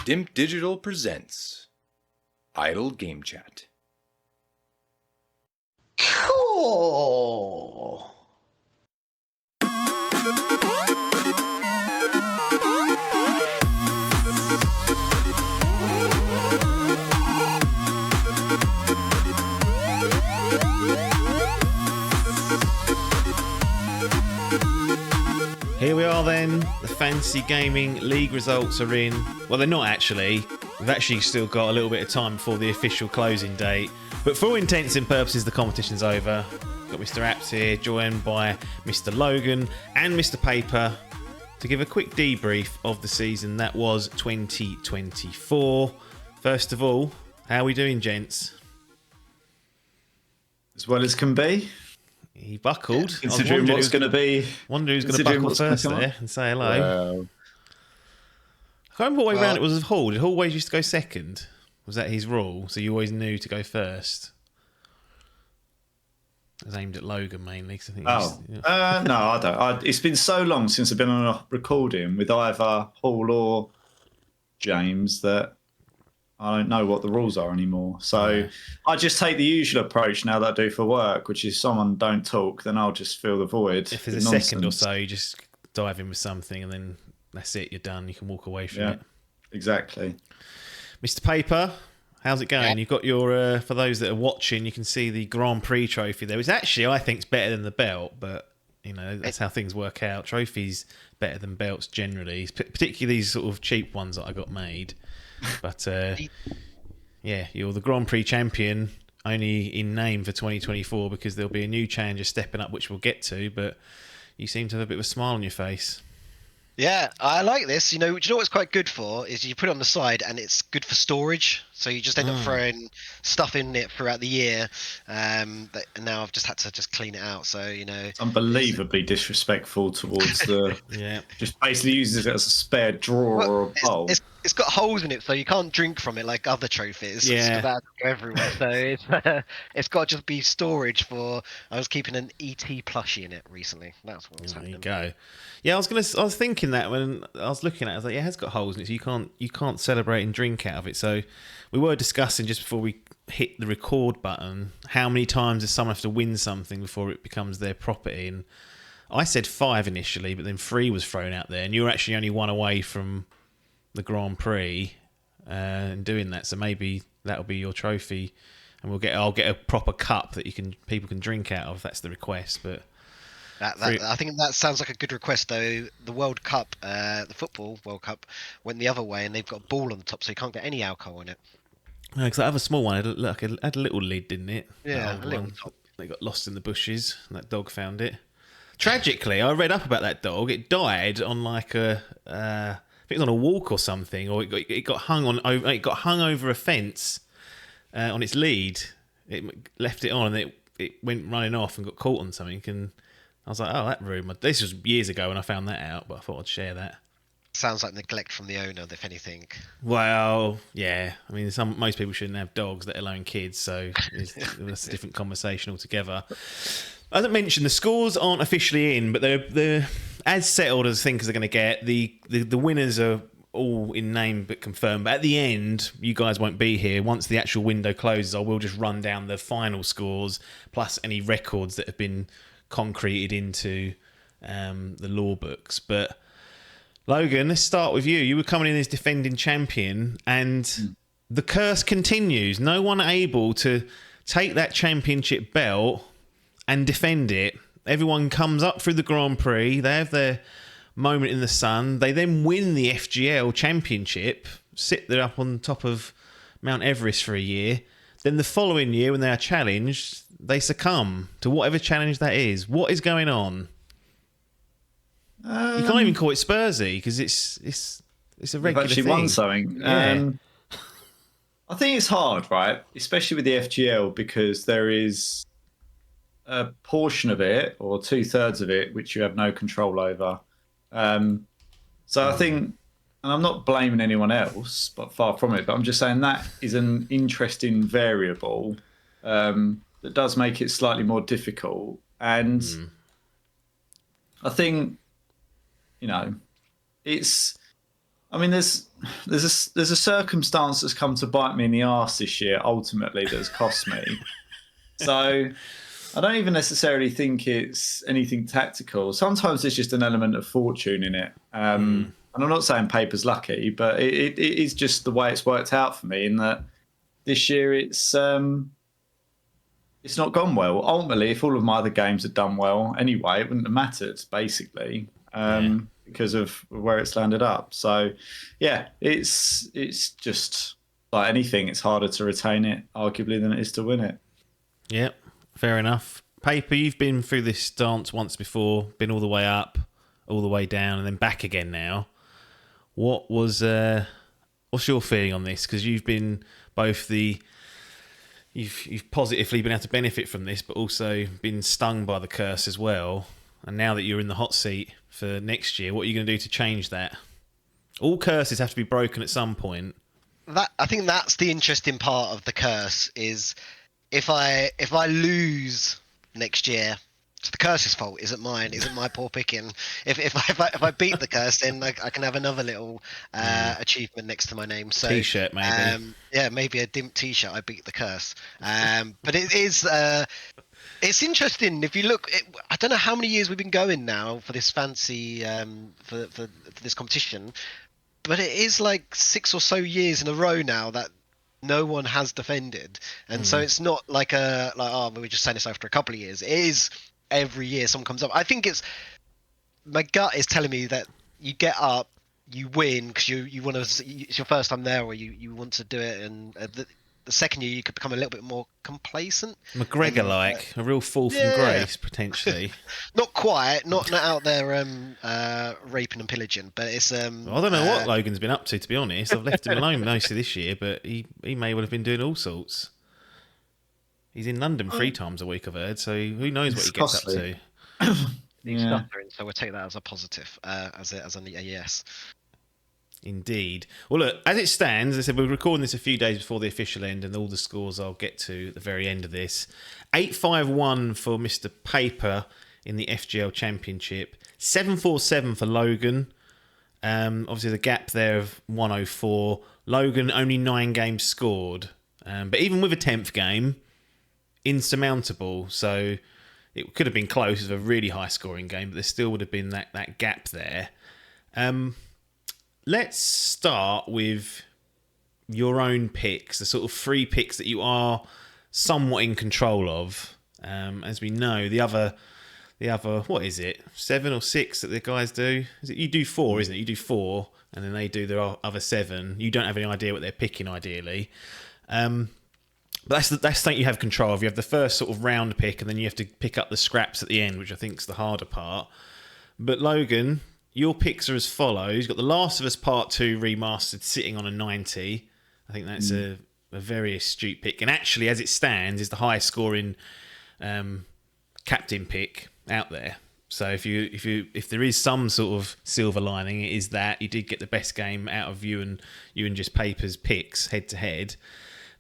Dimp Digital presents Idle Game Chat. Cool. Here we are then, the Fantasy Gaming League results are in. Well, they're not actually. We've actually still got a little bit of time before the official closing date. But for all intents and purposes, the competition's over. Got Mr. Apps here, joined by Mr. Logan and Mr. Paper to give a quick debrief of the season that was 2024. First of all, how are we doing, gents? As well as can be. He buckled. Considering what's going to be. Wonder who's going to buckle first there and say hello. Well, I can't remember what way round it was with Hall. Did Hall always used to go second? Was that his rule? So you always knew to go first? It was aimed at Logan mainly. Cause I think no, I don't. It's been so long since I've been on a recording with either Hall or James that I don't know what the rules are anymore. So I just take the usual approach now that I do for work, which is someone don't talk, then I'll just fill the void. If there's a second or so, you just dive in with something and then that's it, you're done. You can walk away from it. Exactly. Mr. Paper, how's it going? You've got your, for those that are watching, you can see the Grand Prix trophy there, which actually I think is better than the belt, but you know, that's how things work out. Trophies better than belts generally, particularly these sort of cheap ones that I got made. But yeah, you're the Grand Prix champion only in name for 2024 because there'll be a new challenger stepping up, which we'll get to. But you seem to have a bit of a smile on your face. Yeah, I like this. You know what's quite good for is you put it on the side and it's good for storage. So you just end up throwing stuff in it throughout the year. And now I've just had to just clean it out. So, you know. It's unbelievably disrespectful towards the... Just basically uses it as a spare drawer or a bowl. It's got holes in it, so you can't drink from it like other trophies. Yeah. It's about to go everywhere. So it's got to just be storage for... I was keeping an ET plushie in it recently. That's what was happening. There you go. Yeah, I was thinking that when I was looking at it, I was like, yeah, it has got holes in it, so you can't celebrate and drink out of it. So we were discussing just before we hit the record button, how many times does someone have to win something before it becomes their property? And I said 5 initially, but then 3 was thrown out there, and you were actually only 1 away from the Grand Prix and doing that. So maybe that'll be your trophy, and I'll get a proper cup that people can drink out of. That's the request, but. I think that sounds like a good request, though. The World Cup, the football World Cup, went the other way, and they've got a ball on the top, so you can't get any alcohol in it. No, because I have a small one. It had a little lid, didn't it? Yeah, a little top. They got lost in the bushes, and that dog found it. Tragically, I read up about that dog. It died on like I think it was on a walk or something, or it got hung over a fence on its lead. It left it on, and it went running off and got caught on something, and I was like, oh, that rumour. This was years ago when I found that out, but I thought I'd share that. Sounds like neglect from the owner, if anything. Well, yeah. I mean, most people shouldn't have dogs, let alone kids, so it's a different conversation altogether. As I mentioned, the scores aren't officially in, but they're as settled as things are going to get. The winners are all in name but confirmed. But at the end, you guys won't be here. Once the actual window closes, I will just run down the final scores, plus any records that have been concreted into the law books. But Logan, let's start with you. You were coming in as defending champion, and the curse continues. No one able to take that championship belt and defend it. Everyone comes up through the Grand Prix. They have their moment in the sun. They then win the FGL championship, sit there up on top of Mount Everest for a year. Then the following year, when they are challenged, they succumb to whatever challenge that is. What is going on? You can't even call it Spursy because it's a regular actually thing. Won something. Yeah. I think it's hard, right? Especially with the FGL, because there is a portion of it, or 2/3 of it, which you have no control over. So I think, and I'm not blaming anyone else, but far from it, but I'm just saying that is an interesting variable that does make it slightly more difficult. And I think, you know, it's I mean, there's a circumstance that's come to bite me in the arse this year. Ultimately, that's cost me. So I don't even necessarily think it's anything tactical. Sometimes there's just an element of fortune in it. And I'm not saying paper's lucky, but it is just the way it's worked out for me. In that this year it's not gone well. Ultimately, if all of my other games had done well anyway, it wouldn't have mattered, basically, because of where it's landed up. So, yeah, it's just like anything. It's harder to retain it, arguably, than it is to win it. Yep, fair enough. Paper, you've been through this dance once before, been all the way up, all the way down, and then back again now. What's your feeling on this? Because you've been both You've positively been able to benefit from this, but also been stung by the curse as well. And now that you're in the hot seat for next year, what are you going to do to change that? All curses have to be broken at some point. I think that's the interesting part of the curse is if I lose next year, it's the curse's fault, isn't mine, isn't my poor picking. If I beat the curse, then I can have another little achievement next to my name. So T-shirt, maybe. Yeah, maybe a Dimp T-shirt. I beat the curse. But it is. It's interesting if you look. I don't know how many years we've been going now for this fancy for this competition, but it is like 6 or so years in a row now that no one has defended, and so it's not like we were just saying this after a couple of years. It is every year someone comes up. I think my gut is telling me that you get up, you win because you want to. It's your first time there, or you want to do it, and the second year you could become a little bit more complacent. McGregor-like, a real fall from grace, potentially. Not quite, not out there raping and pillaging, but it's. I don't know what Logan's been up to be honest. I've left him alone most of this year, but he may well have been doing all sorts. He's in London 3 times a week, I've heard, so who knows what he gets up to. He's suffering, so we'll take that as a positive, as a yes. Indeed. Well, look, as it stands, as I said, we're recording this a few days before the official end, and all the scores I'll get to at the very end of this. 8-5-1 for Mr. Paper in the FGL Championship. 7-4-7 for Logan. Obviously, the gap there of 104. Logan, only 9 games scored. But even with a 10th game, insurmountable. So it could have been close as a really high-scoring game, but there still would have been that gap there. Let's start with your own picks, the sort of 3 picks that you are somewhat in control of. As we know, the other, what is it, 7 or 6 that the guys do? Is it you do 4, isn't it? You do 4, and then they do their other 7. You don't have any idea what they're picking, ideally. But that's something you have control of. You have the first sort of round pick, and then you have to pick up the scraps at the end, which I think is the harder part. But Logan, your picks are as follows. You've got The Last of Us Part 2 remastered sitting on a 90. I think that's a very astute pick. And actually, as it stands, is the highest scoring captain pick out there. So if there is some sort of silver lining, it is that you did get the best game out of you and just Paper's picks head to head.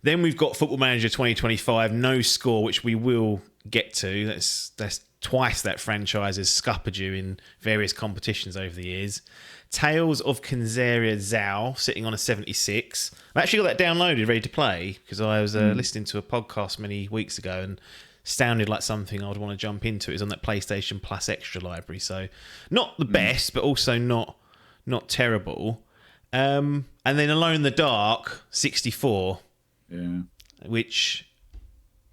Then we've got Football Manager 2025, no score, which we will get to. That's twice that franchise has scuppered you in various competitions over the years. Tales of Kenzeria Zhao, sitting on a 76. I've actually got that downloaded, ready to play, because I was listening to a podcast many weeks ago and sounded like something I would want to jump into. It was on that PlayStation Plus Extra library, so not the best, but also not terrible. And then Alone in the Dark, 64, which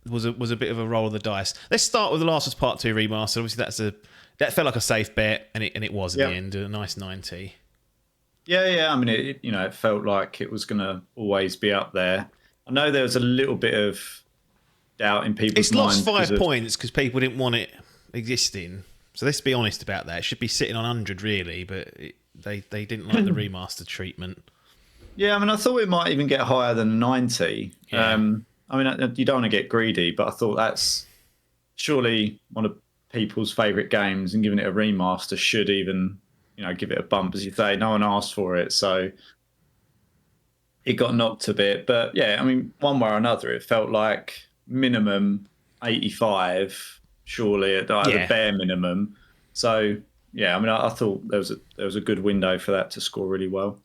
was a bit of a roll of the dice. Let's start with The Last of Us Part 2 remastered. Obviously, that felt like a safe bet, and it was in the end, a nice 90. Yeah. I mean, it felt like it was going to always be up there. I know there was a little bit of doubt in people's minds. It's lost 5 points because people didn't want it existing. So let's be honest about that. It should be sitting on 100 really, but they didn't like the remastered treatment. Yeah, I mean, I thought it might even get higher than 90. Yeah. I mean, you don't want to get greedy, but I thought that's surely one of people's favourite games, and giving it a remaster should even, give it a bump, as you say. No one asked for it, so it got knocked a bit. But yeah, I mean, one way or another, it felt like minimum 85, surely at the bare minimum. So yeah, I mean, I thought there was a good window for that to score really well.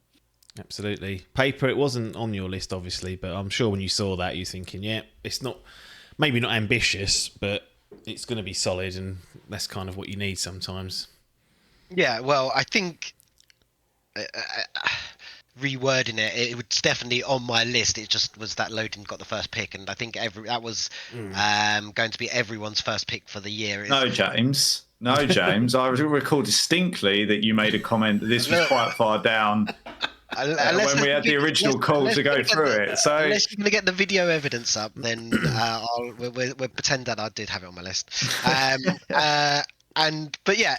Absolutely. Paper, it wasn't on your list, obviously, but I'm sure when you saw that, you're thinking, yeah, it's not, maybe not ambitious, but it's going to be solid, and that's kind of what you need sometimes. Yeah, well, I think rewording it was definitely on my list. It just was that Logan got the first pick, and I think that was going to be everyone's first pick for the year. No, James. No, James. I recall distinctly that you made a comment that this was quite far down when we had the original call to go through it. So unless you're going to get the video evidence up, then we'll pretend that I did have it on my list. But yeah,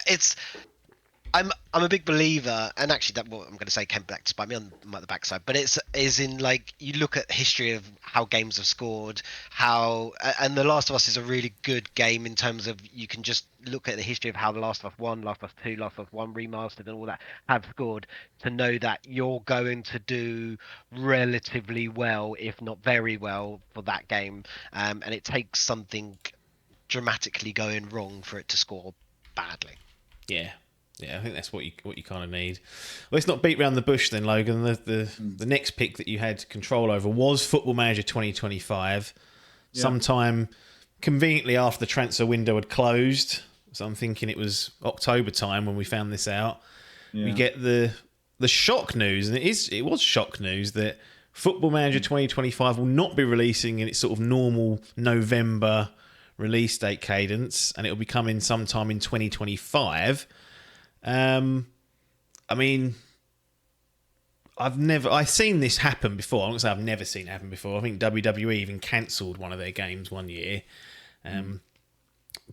I'm a big believer, and actually that what I'm going to say came back to bite me on the backside, but is in like you look at history of how games have scored, and The Last of Us is a really good game in terms of you can just look at the history of how The Last of Us 1, Last of Us 2, Last of Us 1 remastered and all that have scored, to know that you're going to do relatively well, if not very well, for that game, and it takes something dramatically going wrong for it to score badly. Yeah, I think that's what you kind of need. Well, let's not beat around the bush then, Logan. The next pick that you had control over was Football Manager 2025. Yeah. Sometime conveniently after the transfer window had closed. So I'm thinking it was October time when we found this out. Yeah. We get the shock news, and it was shock news that Football Manager 2025 will not be releasing in its sort of normal November release date cadence, and it will be coming sometime in 2025. I mean, I've seen this happen before. I'm not saying I've never seen it happen before. I think WWE even cancelled one of their games one year.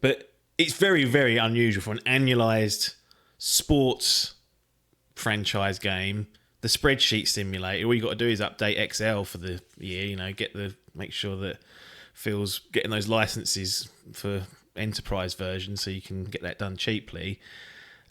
But it's very, very unusual for an annualized sports franchise game. The spreadsheet simulator, all you got to do is update Excel for the year, make sure that Phil's getting those licenses for enterprise versions so you can get that done cheaply.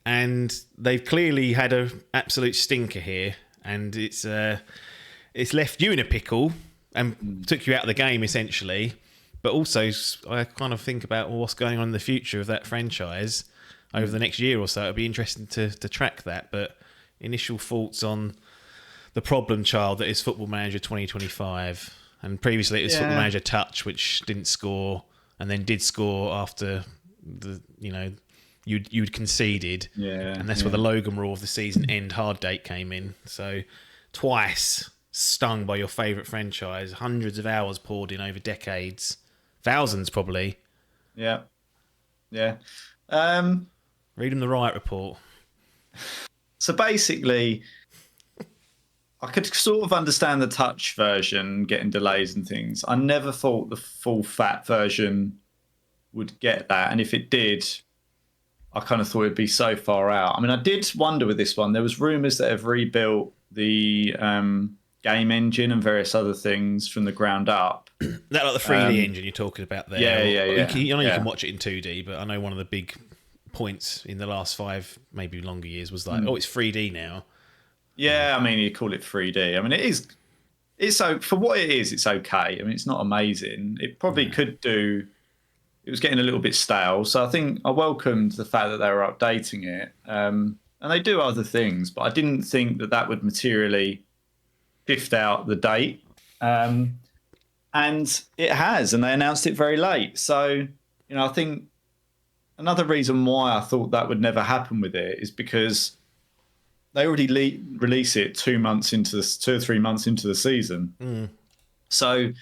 And they've clearly had an absolute stinker here, and it's left you in a pickle and took you out of the game essentially. But also, I kind of think about what's going on in the future of that franchise over the next year or so. It'd be interesting to track that. But initial thoughts on the problem child that is Football Manager 2025, and previously it was Football Manager Touch, which didn't score, and then did score after you'd conceded, and that's where the Logan rule of the season end hard date came in. So twice stung by your favourite franchise, hundreds of hours poured in over decades, thousands probably. Yeah. Read them the Riot Report. So basically, I could sort of understand the touch version getting delays and things. I never thought the full fat version would get that, and if it did, I kind of thought it'd be so far out. I mean, I did wonder with this one. There was rumours that have rebuilt the game engine and various other things from the ground up. That like the 3D engine you're talking about there. Yeah. You can watch it in 2D, but I know one of the big points in the last 5, maybe longer years was like, it's 3D now. Yeah, I mean, you call it 3D. I mean, it's so for what it is, it's okay. I mean, it's not amazing. It probably could do. It was getting a little bit stale, so I think I welcomed the fact that they were updating it. And they do other things, but I didn't think that would materially shift out the date. And it has, and they announced it very late. So, I think another reason why I thought that would never happen with it is because they already release it 2 or 3 months into the season. So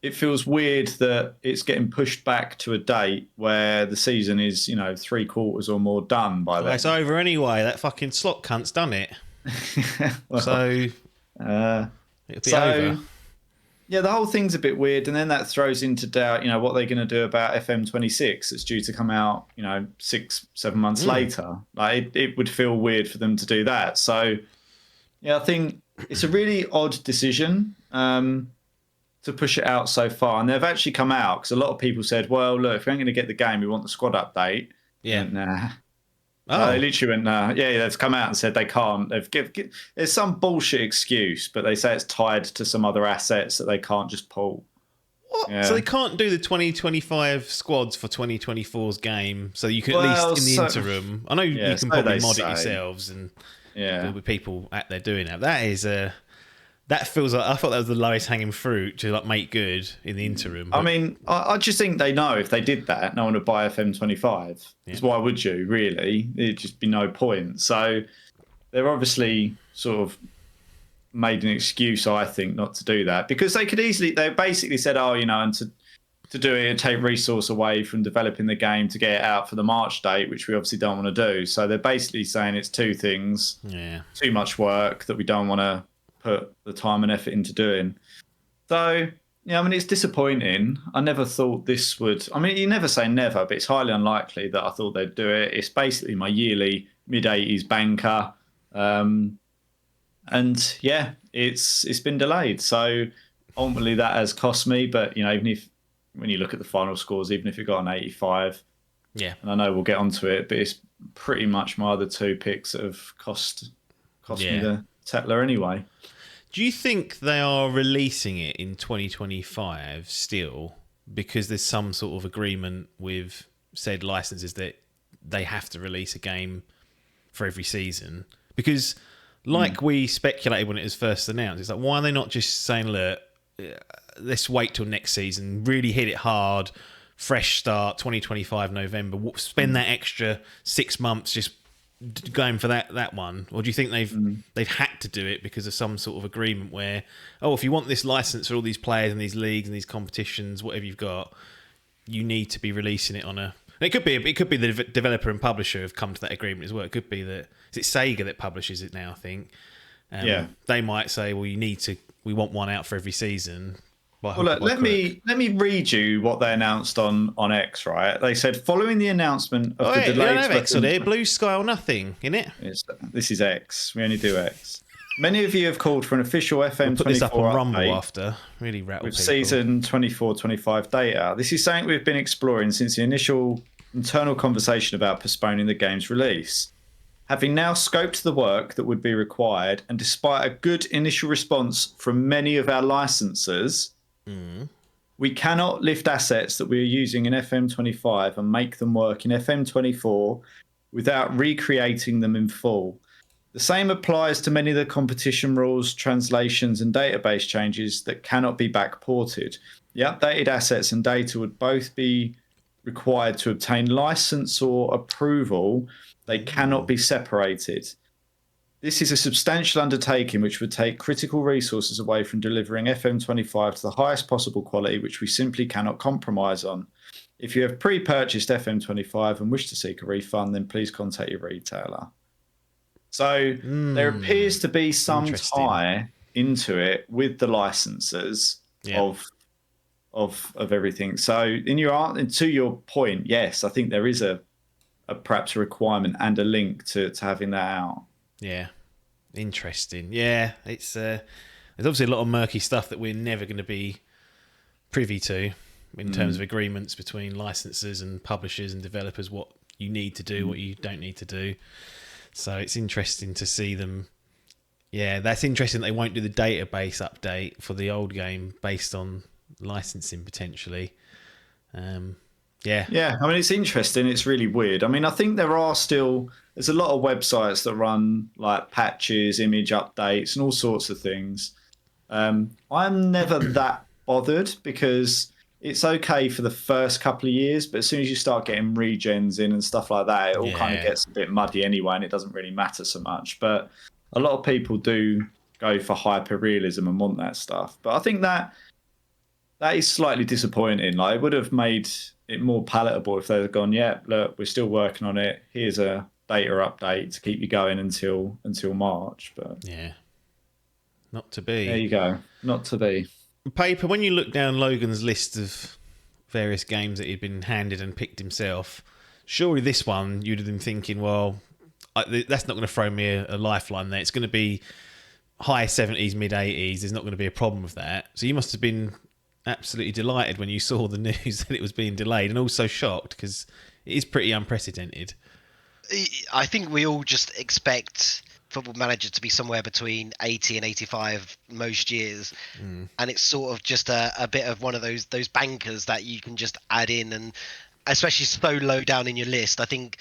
it feels weird that it's getting pushed back to a date where the season is, 3/4 or more done by then. It's over anyway. That fucking slot cunt's done it. It'll be over. Yeah, the whole thing's a bit weird, and then that throws into doubt, what they're going to do about FM26. It's due to come out, 6-7 months later. Like it would feel weird for them to do that. So, I think it's a really odd decision to push it out so far. And they've actually come out because a lot of people said, "Well, look, if we ain't going to get the game, we want the squad update." Yeah. And, nah. They literally went, nah. Yeah, they've come out and said they can't. There's some bullshit excuse, but they say it's tied to some other assets that they can't just pull. What? Yeah. So they can't do the 2025 squads for 2024's game, so you can at least in the interim. I know you can probably mod it yourselves, Yeah. There'll be people out there doing that. That is that feels like, I thought that was the lowest hanging fruit to like make good in the interim. I mean, I just think they know if they did that, no one would buy FM25. Because why would you, really? It'd just be no point. So they're obviously sort of made an excuse, I think, not to do that. Because they basically said, oh, you know, and to do it and take resource away from developing the game to get it out for the March date, which we obviously don't want to do. So they're basically saying it's two things. Yeah. Too much work that we don't want to put the time and effort into doing. So, yeah, I mean, it's disappointing. I never thought this would... I mean, you never say never, but it's highly unlikely that I thought they'd do it. It's basically my yearly mid-80s banker. And, yeah, it's been delayed. So, ultimately, that has cost me. But, you know, even if... When you look at the final scores, even if it got an 85... Yeah. And I know we'll get onto it, but it's pretty much my other two picks that have cost me the Tetler anyway. Do you think they are releasing it in 2025 still because there's some sort of agreement with said licenses that they have to release a game for every season? Because like we speculated when it was first announced, it's like, why are they not just saying, look, let's wait till next season, really hit it hard, fresh start, 2025 November, spend that extra 6 months just going for that one? Or do you think they've had to do it because of some sort of agreement where, oh, if you want this license for all these players and these leagues and these competitions, whatever you've got, you need to be releasing it on a... It could be the developer and publisher have come to that agreement as well. It could be that... Is it Sega that publishes it now, I think? They might say, well, we want one out for every season. Well, look, let me read you what they announced on X, right? They said, following the announcement of the delayed... You don't have X on here, Blue Sky or nothing, innit? This is X. We only do X. Many of you have called for an official FM24 we'll put this up on update Rumble after. Really rattle with people. season 24-25 data. This is something we've been exploring since the initial internal conversation about postponing the game's release. Having now scoped the work that would be required, and despite a good initial response from many of our licensors... We cannot lift assets that we are using in FM25 and make them work in FM24 without recreating them in full. The same applies to many of the competition rules, translations, and database changes that cannot be backported. The updated assets and data would both be required to obtain license or approval. They cannot be separated. This is a substantial undertaking which would take critical resources away from delivering FM25 to the highest possible quality, which we simply cannot compromise on. If you have pre-purchased FM25 and wish to seek a refund, then please contact your retailer. So there appears to be some tie into it with the licensors of everything. So to your point, yes, I think there is a perhaps a requirement and a link to having that out. Yeah, interesting. Yeah, it's there's obviously a lot of murky stuff that we're never going to be privy to in terms of agreements between licensors and publishers and developers, what you need to do, what you don't need to do. So it's interesting to see them. Yeah, that's interesting that they won't do the database update for the old game based on licensing potentially. Yeah, I mean, it's interesting. It's really weird. I mean, I think there's a lot of websites that run like patches, image updates, and all sorts of things. I'm never that bothered because it's okay for the first couple of years, but as soon as you start getting regens in and stuff like that, it all kind of gets a bit muddy anyway, and it doesn't really matter so much. But a lot of people do go for hyper realism and want that stuff. But I think that is slightly disappointing. Like, it would have made it more palatable if they'd gone, yeah, look, we're still working on it. Here's a data update to keep you going until March. But yeah, not to be. There you go. Not to be. Paper, when you look down Logan's list of various games that he'd been handed and picked himself, surely this one you'd have been thinking, well, that's not going to throw me a lifeline there. It's going to be high 70s, mid 80s. There's not going to be a problem with that. So you must have been absolutely delighted when you saw the news that it was being delayed, and also shocked because it is pretty unprecedented. I think we all just expect Football Manager to be somewhere between 80 and 85 most years, and it's sort of just a bit of one of those bankers that you can just add in, and especially so low down in your list. I think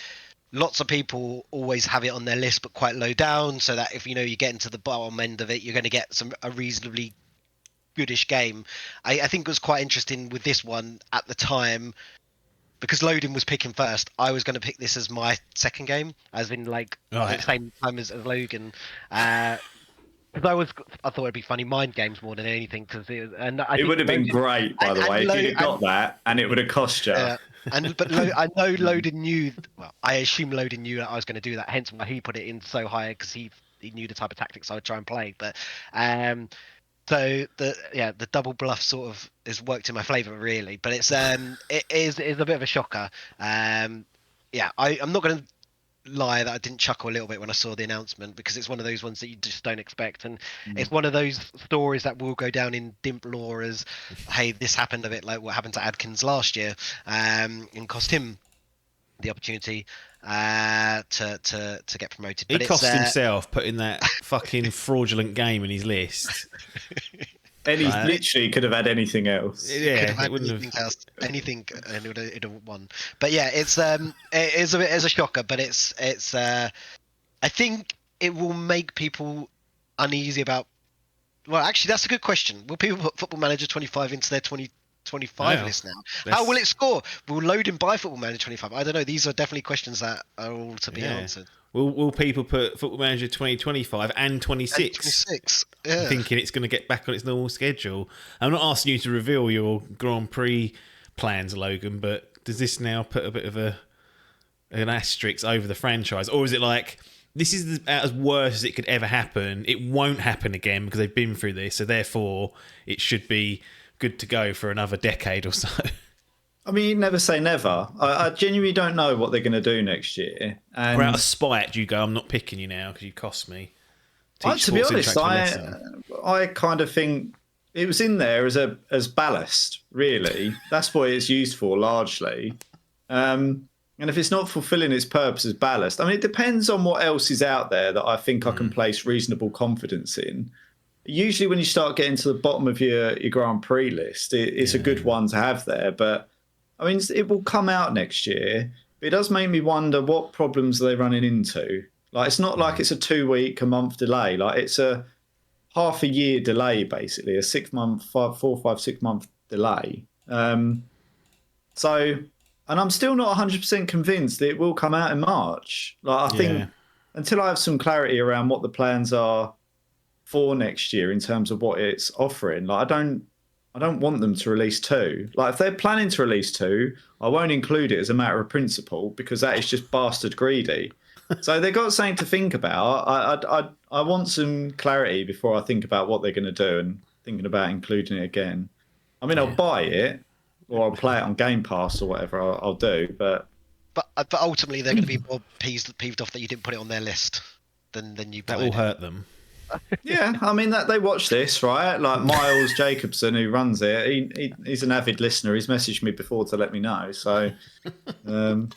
lots of people always have it on their list, but quite low down, so that if you get into the bottom end of it, you're going to get a reasonably goodish game. I think it was quite interesting with this one at the time because Logan was picking first. I was going to pick this as my second game, as in like at the same time as Logan. Because I thought it'd be funny mind games more than anything. It would have been great, by the way, if you'd have got that, and it would have cost you. I know Logan knew. Well, I assume Logan knew that I was going to do that. Hence why he put it in so high, because he knew the type of tactics I would try and play. But so the double bluff sort of is worked in my favour really. But it is a bit of a shocker. I'm not going to lie that I didn't chuckle a little bit when I saw the announcement, because it's one of those ones that you just don't expect, and it's one of those stories that will go down in Dimp lore as, hey, this happened a bit like what happened to Adkins last year, and cost him the opportunity to get promoted. He cost himself putting that fucking fraudulent game in his list. And he literally could have had anything else. Yeah, it wouldn't have anything, and it would have won. But yeah, it is a bit as a shocker, but it's I think it will make people uneasy about. Well, actually, that's a good question. Will people put Football Manager 25 into their 2025 list now? How will it score? Will Logan buy Football Manager 25? I don't know. These are definitely questions that are all to be answered. Will people put Football Manager 2025 and 26? Thinking it's going to get back on its normal schedule. I'm not asking you to reveal your Grand Prix plans, Logan, but does this now put a bit of an asterisk over the franchise? Or is it like, this is as worse as it could ever happen, it won't happen again because they've been through this, so therefore it should be good to go for another decade or so? I mean, you never say never. I genuinely don't know what they're going to do next year. And out of spite, you go, I'm not picking you now because you cost me. To be honest, I kind of think it was in there as ballast, really. That's what it's used for, largely. And if it's not fulfilling its purpose as ballast, I mean, it depends on what else is out there that I think I can place reasonable confidence in. Usually when you start getting to the bottom of your Grand Prix list, it's a good one to have there. But I mean, it will come out next year. But it does make me wonder what problems are they running into. Like, it's not like it's a 2 week, a month delay. Like, it's a half a year delay, basically, a 6 month, 6 month delay. And I'm still not 100% convinced that it will come out in March. Like, I think until I have some clarity around what the plans are for next year in terms of what it's offering, like, I don't want them to release 2. Like, if they're planning to release 2, I won't include it as a matter of principle, because that is just bastard greedy. So they've got something to think about. I want some clarity before I think about what they're going to do and thinking about including it again. I mean, I'll buy it or I'll play it on Game Pass or whatever I'll do, but ultimately they're going to be more peeved off that you didn't put it on their list than you. That will hurt them. Yeah, I mean that they watch this, right? Like Miles Jacobson, who runs it, he's an avid listener. He's messaged me before to let me know. So, well,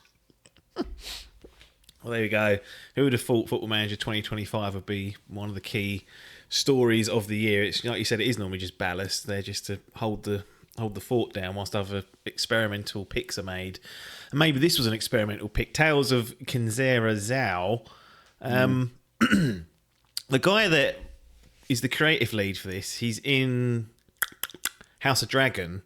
there we go. Who would have thought Football Manager 2025 would be one of the key stories of the year? It's like you said, it is normally just ballast. They're just to hold the fort down whilst other experimental picks are made. And maybe this was an experimental pick. Tales of Kinzera Zhao. The guy that is the creative lead for this, he's in House of Dragon.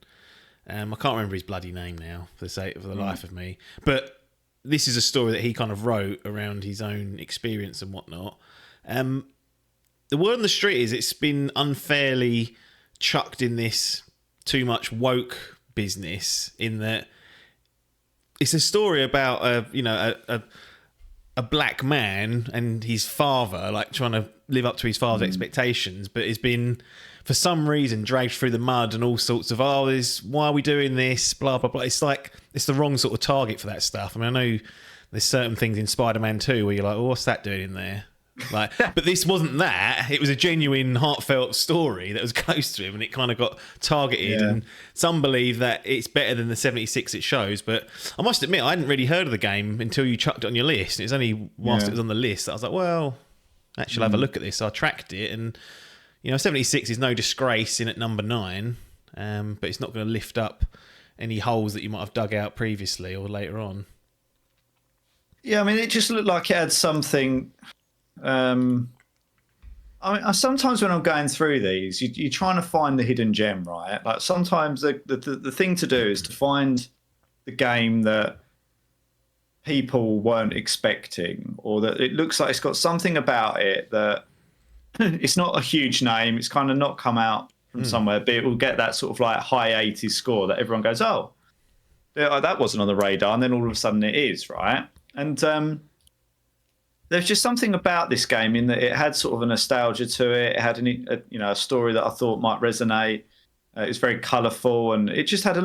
I can't remember his bloody name now for the life of me. But this is a story that he kind of wrote around his own experience and whatnot. The word on the street is it's been unfairly chucked in this too much woke business, in that it's a story about a black man and his father, like trying to live up to his father's expectations, but has been for some reason dragged through the mud and all sorts of why are we doing this, blah blah blah. It's like it's the wrong sort of target for that stuff. I mean, I know there's certain things in Spider-Man 2 where you're like, what's that doing in there? Like, but this wasn't that. It was a genuine, heartfelt story that was close to him, and it kind of got targeted. Yeah. And some believe that it's better than the 76 it shows. But I must admit, I hadn't really heard of the game until you chucked it on your list. It's only whilst it was on the list that I was like, well, actually, I'll have a look at this. So I tracked it, and 76 is no disgrace in at number 9, but it's not going to lift up any holes that you might have dug out previously or later on. Yeah, I mean, it just looked like it had something. I mean, sometimes when I'm going through these, you're trying to find the hidden gem, right? Like sometimes the thing to do is to find the game that people weren't expecting, or that it looks like it's got something about it that it's not a huge name. It's kind of not come out from somewhere, but it will get that sort of like high 80s score that everyone goes, oh, yeah, that wasn't on the radar. And then all of a sudden it is, right? And there's just something about this game in that it had sort of a nostalgia to it. It had a story that I thought might resonate. It was very colourful, and it just had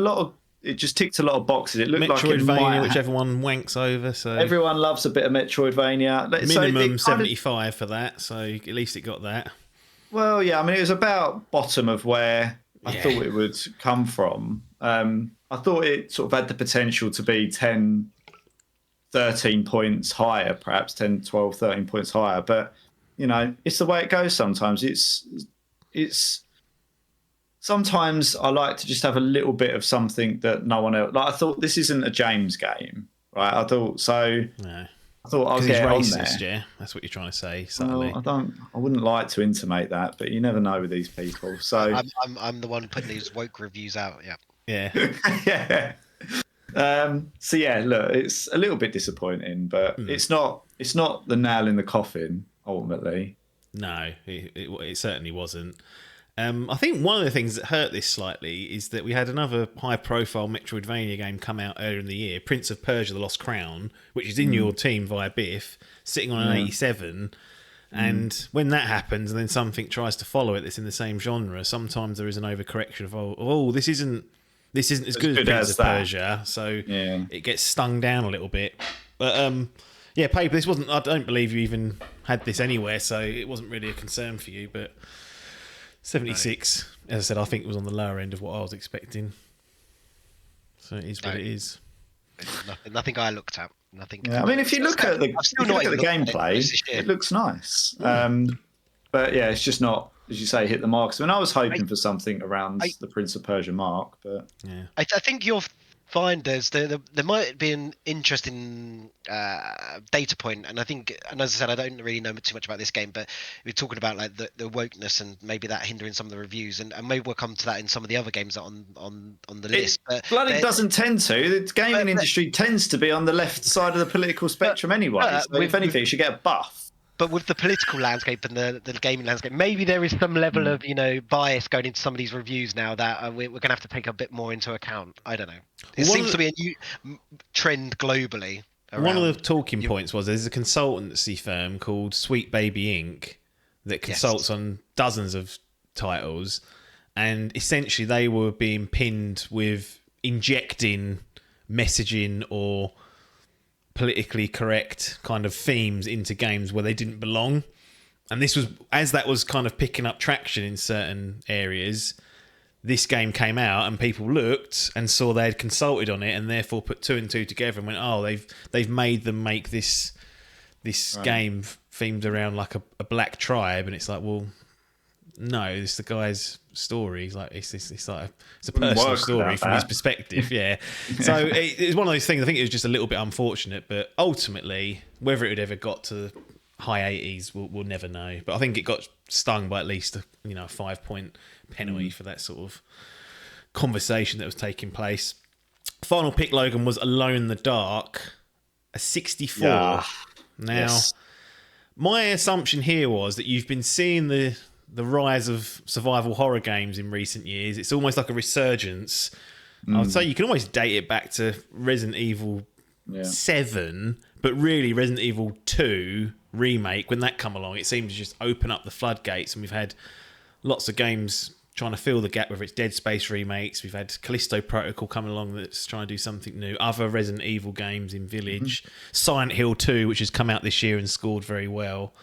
it just ticked a lot of boxes. It looked like it Metroidvania, which everyone wanks over. So everyone loves a bit of Metroidvania. Minimum 75 for that. So at least it got that. Well, yeah, I mean, it was about bottom of where I thought it would come from. I thought it sort of had the potential to be 10, 13 points higher, perhaps 10, 12, 13 points higher. But, it's the way it goes sometimes. It's sometimes I like to just have a little bit of something that no one else. Like, I thought this isn't a James game, right? I thought so. No. I thought I'll get on there. Yeah, that's what you're trying to say subtly. Well, I wouldn't like to intimate that, but you never know with these people. So I'm the one putting these woke reviews out. Yeah. Yeah. yeah. So yeah, look, it's a little bit disappointing, but it's not the nail in the coffin ultimately. No, it certainly wasn't. I think one of the things that hurt this slightly is that we had another high-profile Metroidvania game come out earlier in the year, Prince of Persia: The Lost Crown, which is in your team via Biff, sitting on an 87. And when that happens, and then something tries to follow it that's in the same genre, sometimes there is an overcorrection of this isn't as good as Prince of Persia, so it gets stung down a little bit. But Paper, this wasn't. I don't believe you even had this anywhere, so it wasn't really a concern for you, but. 76, as I said, I think it was on the lower end of what I was expecting. So it is what it is. Nothing I looked at. Nothing. Yeah, I mean, if you look at the gameplay, it looks nice. But yeah, it's just not, as you say, hit the marks. I mean, I was hoping for something around the Prince of Persia mark, but yeah, I think you'll find there might be an interesting data point, and I think, and as I said, I don't really know too much about this game, but we're talking about like the wokeness and maybe that hindering some of the reviews, and maybe we'll come to that in some of the other games that are on the list. But bloody doesn't tend to. The gaming industry tends to be on the left side of the political spectrum anyway. So if anything, you should get a buff. But with the political landscape and the gaming landscape, maybe there is some level of bias going into some of these reviews now that we're going to have to take a bit more into account. I don't know. It seems to be a new trend globally. One of the talking points was there's a consultancy firm called Sweet Baby Inc. that consults on dozens of titles, and essentially they were being pinned with injecting messaging or politically correct kind of themes into games where they didn't belong. And this was, as that was kind of picking up traction in certain areas, this game came out and people looked and saw they had consulted on it and therefore put two and two together and went, they've made them make this game themed around like a black tribe. And it's like, well, no, it's the guy's story. It's a personal story from his perspective. Yeah. So it's one of those things. I think it was just a little bit unfortunate, but ultimately, whether it had ever got to high 80s, we'll never know. But I think it got stung by at least a 5-point penalty for that sort of conversation that was taking place. Final pick, Logan, was Alone in the Dark, a 64. Yeah. Now, my assumption here was that you've been seeing the rise of survival horror games in recent years. It's almost like a resurgence. I'd say you can almost date it back to Resident Evil 7, but really Resident Evil 2 remake, when that come along, it seemed to just open up the floodgates, and we've had lots of games trying to fill the gap, whether it's Dead Space remakes, we've had Callisto Protocol coming along that's trying to do something new, other Resident Evil games in Village, Silent Hill 2, which has come out this year and scored very well.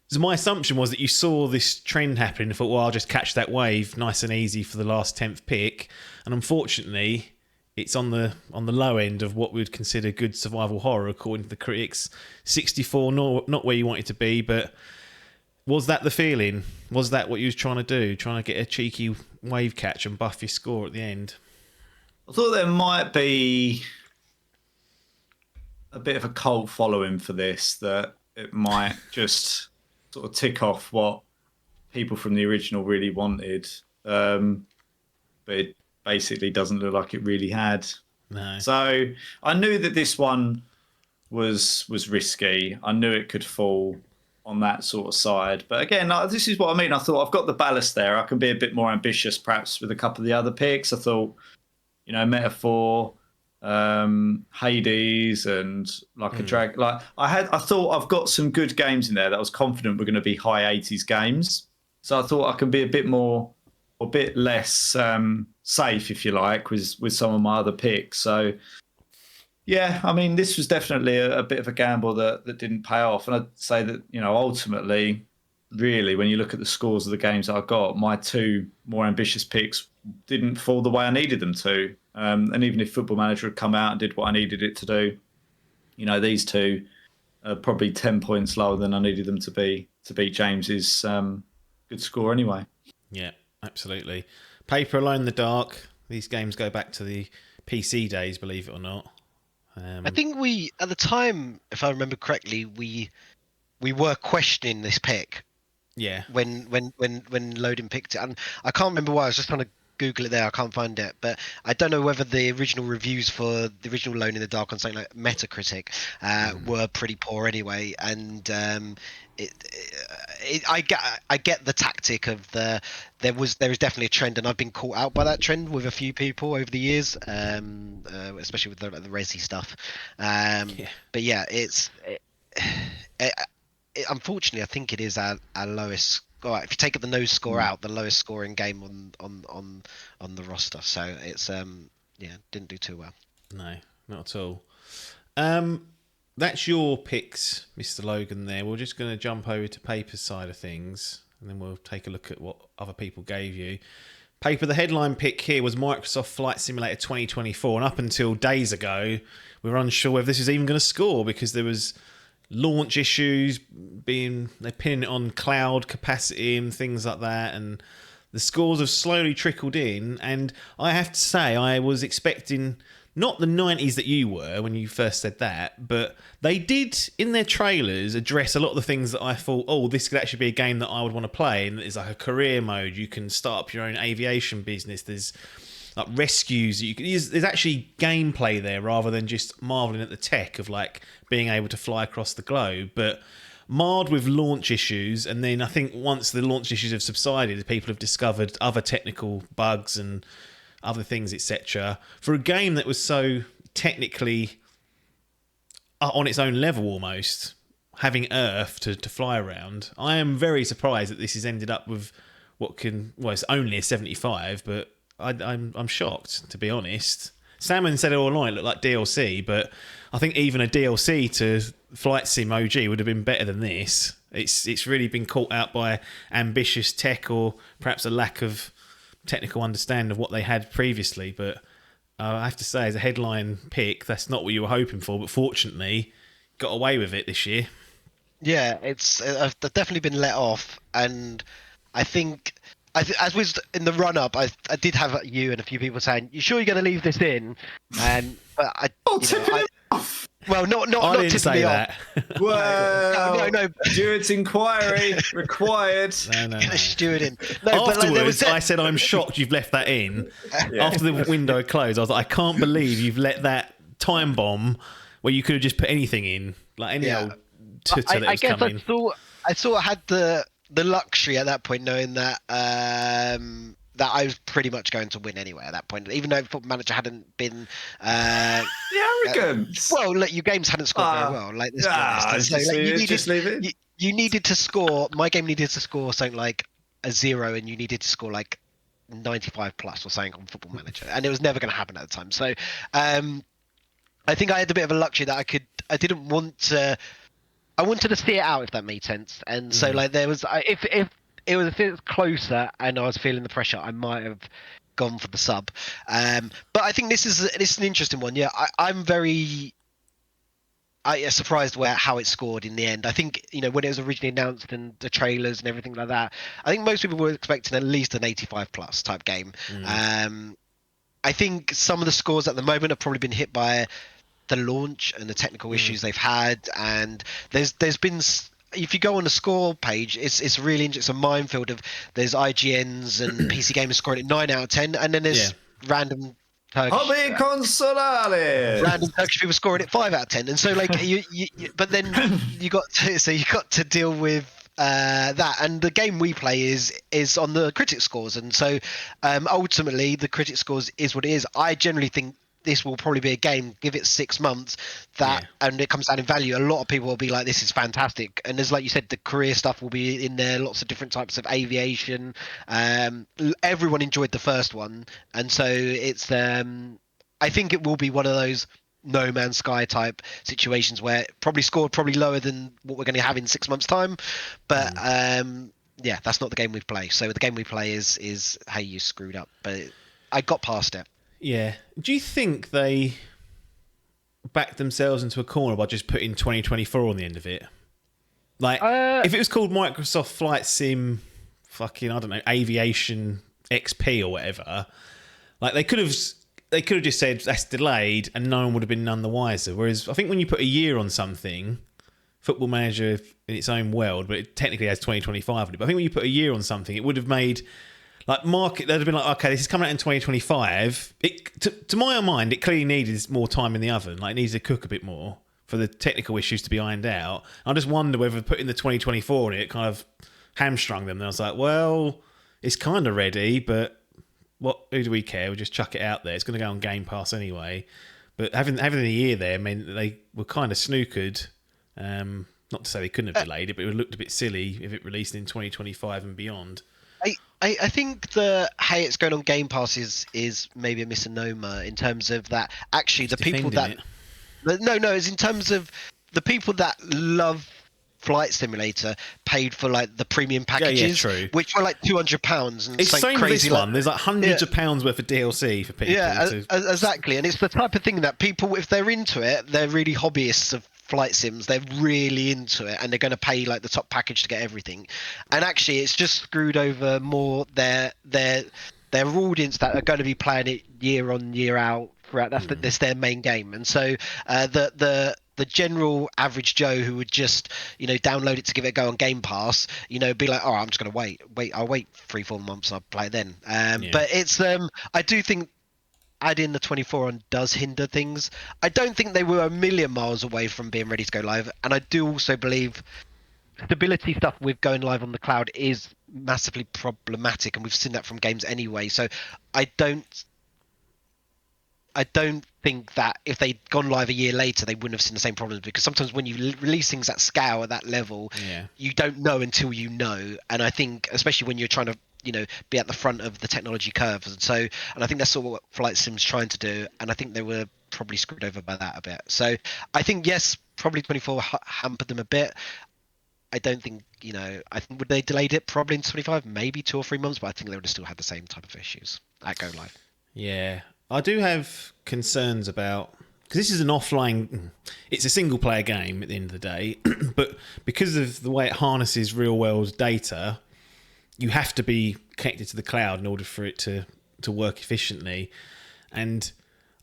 So my assumption was that you saw this trend happening and thought, well, I'll just catch that wave nice and easy for the last 10th pick. And unfortunately, it's on the low end of what we would consider good survival horror, according to the critics. 64, not where you want it to be, but was that the feeling? Was that what you was trying to do? Trying to get a cheeky wave catch and buff your score at the end? I thought there might be a bit of a cult following for this, that it might just sort of tick off what people from the original really wanted. But it basically doesn't look like it really had. No. So I knew that this one was risky. I knew it could fall on that sort of side. But again, this is what I mean. I thought I've got the ballast there. I can be a bit more ambitious, perhaps, with a couple of the other picks. I thought, Metaphor, Hades, and like a drag. Like I thought I've got some good games in there that I was confident were going to be high 80s games. So I thought I can be a bit more, a bit less safe, if you like, with some of my other picks. So yeah, I mean, this was definitely a bit of a gamble that didn't pay off. And I'd say that, ultimately, really, when you look at the scores of the games that I got, my two more ambitious picks didn't fall the way I needed them to. And even if Football Manager had come out and did what I needed it to do, these two are probably 10 points lower than I needed them to be to beat James's good score anyway. Yeah, absolutely. Paper Alone in the Dark. These games go back to the PC days, believe it or not. I think we, at the time, if I remember correctly, we were questioning this pick. Yeah. When Logan picked it, and I can't remember why. I was just trying to Google it there. I can't find it, but I don't know whether the original reviews for the original Alone in the Dark on something like Metacritic were pretty poor anyway. And I get the tactic of there is definitely a trend, and I've been caught out by that trend with a few people over the years, especially with the resi stuff. But yeah, unfortunately, I think it is our lowest. If you take the nose score out, the lowest scoring game on the roster. So it's didn't do too well. No, not at all. That's your picks, Mr. Logan. There, we're just going to jump over to Paper's side of things, and then we'll take a look at what other people gave you. Paper, the headline pick here was Microsoft Flight Simulator 2024, and up until days ago, we were unsure whether this was even going to score because there was launch issues they're pinning it on cloud capacity and things like that, and the scores have slowly trickled in. And I have to say, I was expecting not the 90s that you were when you first said that, but they did in their trailers address a lot of the things that I thought, this could actually be a game that I would want to play. And there's like a career mode, you can start up your own aviation business, there's like rescues, there's actually gameplay there rather than just marveling at the tech of like being able to fly across the globe. But marred with launch issues, and then I think once the launch issues have subsided, people have discovered other technical bugs and other things, etc. For a game that was so technically on its own level almost, having Earth to fly around, I am very surprised that this has ended up with it's only a 75, but I'm shocked, to be honest. Salmon said it all along, it looked like DLC, but I think even a DLC to Flight Sim OG would have been better than this. It's really been caught out by ambitious tech or perhaps a lack of technical understanding of what they had previously. But I have to say, as a headline pick, that's not what you were hoping for, but fortunately got away with it this year. Yeah, I've definitely been let off, and I think as was in the run up, I did have you and a few people saying, "You sure you're going to leave this in?" But well, not I didn't tipping say me that. off. Well, no. Steward's inquiry required. No. Get a steward in. No, Afterwards, but I said, I'm shocked you've left that in. After the window closed, I was like, I can't believe you've let that time bomb where you could have just put anything in, like any old tutor that was coming. I sort of had the luxury at that point, knowing that that I was pretty much going to win anyway at that point, even though Football Manager hadn't been The arrogance. well, look, your games hadn't scored very well. Like, let's be honest. So, you needed to score. My game needed to score something like a 0, and you needed to score like 95 plus or something on Football Manager, and it was never going to happen at the time. So, I think I had a bit of a luxury that I didn't want to. I wanted to see it out, if that made sense. And so, like, there was if it was closer and I was feeling the pressure, I might have gone for the sub. But I think this is an interesting one. Yeah, I'm very surprised how it scored in the end. I think, when it was originally announced and the trailers and everything like that, I think most people were expecting at least an 85 plus type game. I think some of the scores at the moment have probably been hit by the launch and the technical issues they've had, and there's been. If you go on the score page, it's really it's a minefield of there's IGNs and PC Gamers scoring it 9 out of 10, and then there's random Hobby Turkish people scoring it 5 out of 10, and so like but then you got to deal with that, and the game we play is on the critic scores, and so ultimately the critic scores is what it is. I generally think this will probably be a game, give it 6 months, and it comes down in value. A lot of people will be like, this is fantastic. And as like you said, the career stuff will be in there, lots of different types of aviation. Everyone enjoyed the first one. And so it's, I think it will be one of those No Man's Sky type situations where it probably scored lower than what we're going to have in 6 months' time. But yeah, that's not the game we play. So the game we play is hey, you screwed up. But I got past it. Yeah. Do you think they backed themselves into a corner by just putting 2024 on the end of it? Like, if it was called Microsoft Flight Sim, fucking, I don't know, Aviation XP or whatever, like they could have just said that's delayed and no one would have been none the wiser. Whereas I think when you put a year on something, Football Manager in its own world, but it technically has 2025 on it. But I think when you put a year on something, it would have made... Like market, they'd have been like, okay, this is coming out in 2025. To my mind, it clearly needed more time in the oven. Like, it needs to cook a bit more for the technical issues to be ironed out. I just wonder whether putting the 2024 in it kind of hamstrung them. And I was like, well, it's kind of ready, but who do we care? We'll just chuck it out there. It's going to go on Game Pass anyway. But having a year there meant that they were kind of snookered. Not to say they couldn't have delayed it, but it looked a bit silly if it released in 2025 and beyond. I think the hey, it's going on Game Pass is maybe a misnomer in terms of that. Actually, the people that it's in terms of the people that love Flight Simulator paid for like the premium packages, which were like £200. And it's like same crazy, with this one. There's like hundreds of pounds worth of DLC for people. Yeah, exactly. And it's the type of thing that people, if they're into it, they're really hobbyists of flight sims, they're really into it and they're going to pay like the top package to get everything. And actually it's just screwed over more their audience that are going to be playing it year on year out throughout. That's their main game. And so the general average Joe who would just download it to give it a go on Game Pass, be like, oh, I'm just going to wait I'll wait 3-4 months and I'll play it then. But it's I do think adding the 24 on does hinder things. I don't think they were a million miles away from being ready to go live, and I do also believe stability stuff with going live on the cloud is massively problematic, and we've seen that from games anyway. So I don't think that if they'd gone live a year later, they wouldn't have seen the same problems, because sometimes when you release things at scale at that level, you don't know until you know. And I think, especially when you're trying to be at the front of the technology curve. And I think that's sort of what Flight Sim's trying to do. And I think they were probably screwed over by that a bit. So I think, yes, probably 24 hampered them a bit. I don't think, I think would they delayed it probably in 25, maybe 2 or 3 months, but I think they would have still had the same type of issues at go live. Yeah. I do have concerns about, because this is an offline, it's a single player game at the end of the day, but because of the way it harnesses real world data, you have to be connected to the cloud in order for it to work efficiently. And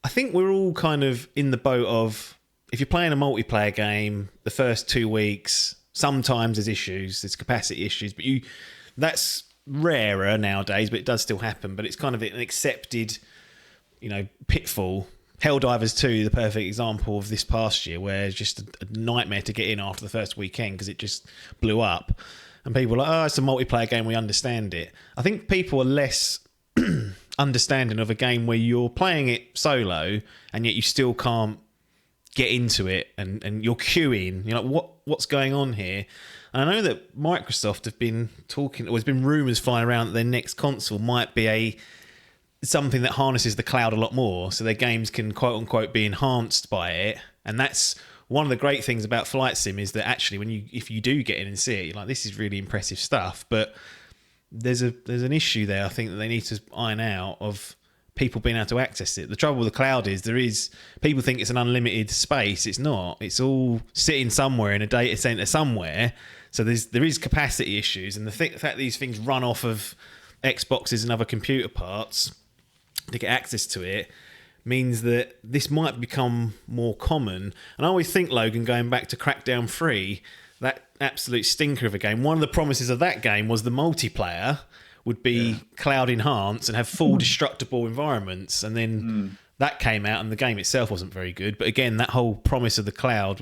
I think we're all kind of in the boat of, if you're playing a multiplayer game, the first 2 weeks, sometimes there's issues, there's capacity issues, but that's rarer nowadays, but it does still happen. But it's kind of an accepted, pitfall. Helldivers 2, the perfect example of this past year, where it's just a nightmare to get in after the first weekend because it just blew up. And people are like, oh, it's a multiplayer game, we understand it. I think people are less understanding of a game where you're playing it solo and yet you still can't get into it, and you're queuing. You're like, what's going on here? And I know that Microsoft have been talking, or there's been rumours flying around that their next console might be something that harnesses the cloud a lot more, so their games can quote unquote be enhanced by it. And that's one of the great things about Flight Sim, is that actually if you do get in and see it, you're like, this is really impressive stuff. But there's an issue there, I think, that they need to iron out, of people being able to access it. The trouble with the cloud is people think it's an unlimited space. It's not. It's all sitting somewhere in a data center somewhere. So there is capacity issues, and the fact these things run off of Xboxes and other computer parts to get access to it means that this might become more common. And I always think, Logan, going back to Crackdown 3, that absolute stinker of a game, one of the promises of that game was the multiplayer would be cloud enhanced and have full destructible environments. And then that came out and the game itself wasn't very good. But again, that whole promise of the cloud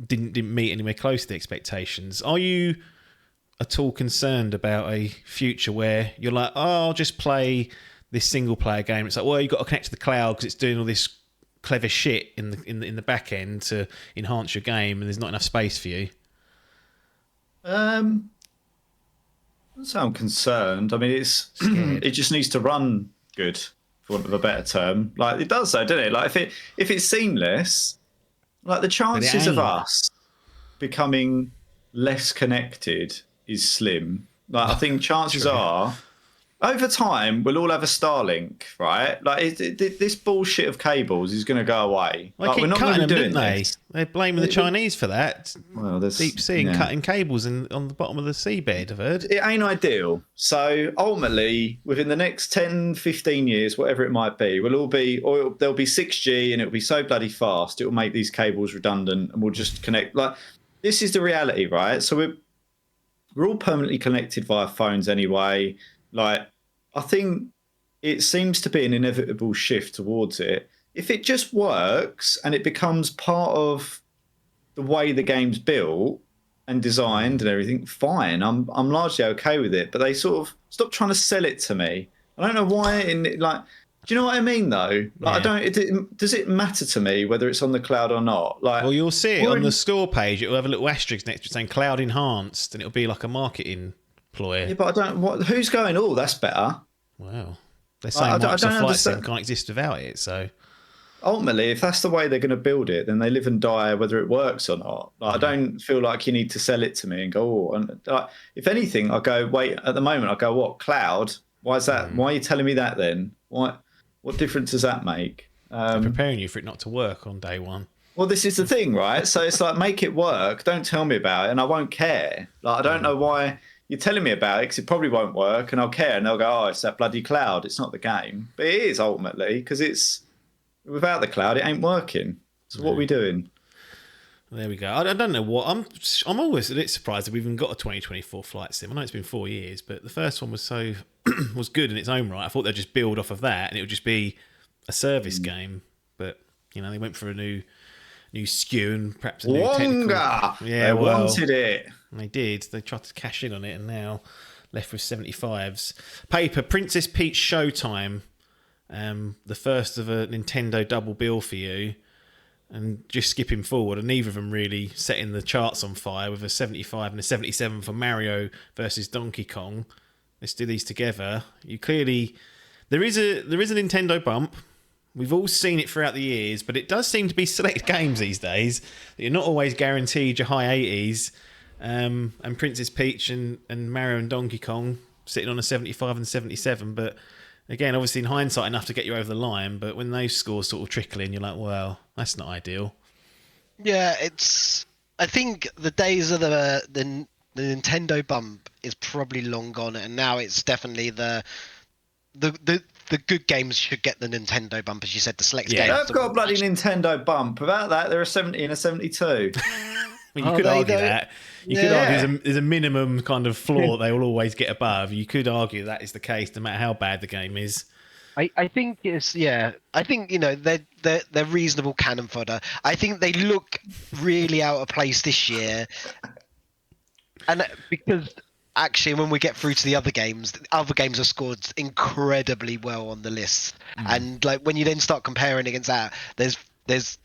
didn't meet anywhere close to the expectations. Are you at all concerned about a future where you're like, oh, I'll just play this single player game? It's like, well, you've got to connect to the cloud because it's doing all this clever shit in the back end to enhance your game, and there's not enough space for you. So I'm concerned. I mean, it just needs to run good, for want of a better term. Like it does, though, doesn't it? Like if it's seamless, like the chances of us becoming less connected is slim. Like I think chances are, over time, we'll all have a Starlink, right? Like this bullshit of cables is going to go away. Like we're not going to be doing they? this. They're blaming the Chinese for that. Well, there's deep sea and cutting cables on the bottom of the seabed, I've heard. It ain't ideal. So ultimately, within the next 10, 15 years, whatever it might be, there'll be 6G and it'll be so bloody fast, it'll make these cables redundant and we'll just connect. Like, this is the reality, right? So we're all permanently connected via phones anyway. Like, I think it seems to be an inevitable shift towards it. If it just works and it becomes part of the way the game's built and designed and everything, fine. I'm largely okay with it. But they sort of stop trying to sell it to me. I don't know why. Do you know what I mean though? Like, does it matter to me whether it's on the cloud or not? Like, well, you'll see it on the store page. It'll have a little asterisk next to it saying "cloud enhanced," and it'll be like a marketing ploy. Yeah, but I don't. Who's going? Oh, that's better. Well, they're saying Microsoft Flight Sim can't exist without it. So ultimately, if that's the way they're going to build it, then they live and die whether it works or not. Like, I don't feel like you need to sell it to me and go, oh. And if anything, I go, wait. At the moment, I go, what cloud? Why is that? Why are you telling me that then? What difference does that make? They're preparing you for it not to work on day one. Well, this is the thing, right? So it's like, make it work. Don't tell me about it, and I won't care. Like, I don't know why you're telling me about it, because it probably won't work, and I'll care, and they'll go, oh, it's that bloody cloud. It's not the game. But it is, ultimately, because it's without the cloud, it ain't working. So what are we doing? There we go. I don't know what. I'm always a bit surprised that we've even got a 2024 flight sim. I know it's been 4 years, but the first one was was good in its own right. I thought they'd just build off of that, and it would just be a service game. But they went for a new SKU and perhaps a new technical. They wanted it. They did. They tried to cash in on it, and now left with 75s. Paper Princess Peach Showtime, the first of a Nintendo double bill for you, and just skipping forward, and neither of them really setting the charts on fire, with a 75 and a 77 for Mario versus Donkey Kong. Let's do these together. There is a Nintendo bump. We've all seen it throughout the years, but it does seem to be selected games these days that you're not always guaranteed your high 80s. And Princess Peach and Mario and Donkey Kong sitting on a 75 and 77. But again, obviously in hindsight, enough to get you over the line. But when those scores sort of trickle in, you're like, well, that's not ideal. Yeah, I think the days of the Nintendo bump is probably long gone, and now it's definitely the good games should get the Nintendo bump, as you said, the select games. They've got a bloody Nintendo bump. Without that, they're a 70 and a 72. You could argue that. You could argue there's a minimum kind of floor they will always get above. You could argue that is the case, no matter how bad the game is. I think I think they're reasonable cannon fodder. I think they look really out of place this year, and because actually, when we get through to the other games have scored incredibly well on the list, and like when you then start comparing against that, there's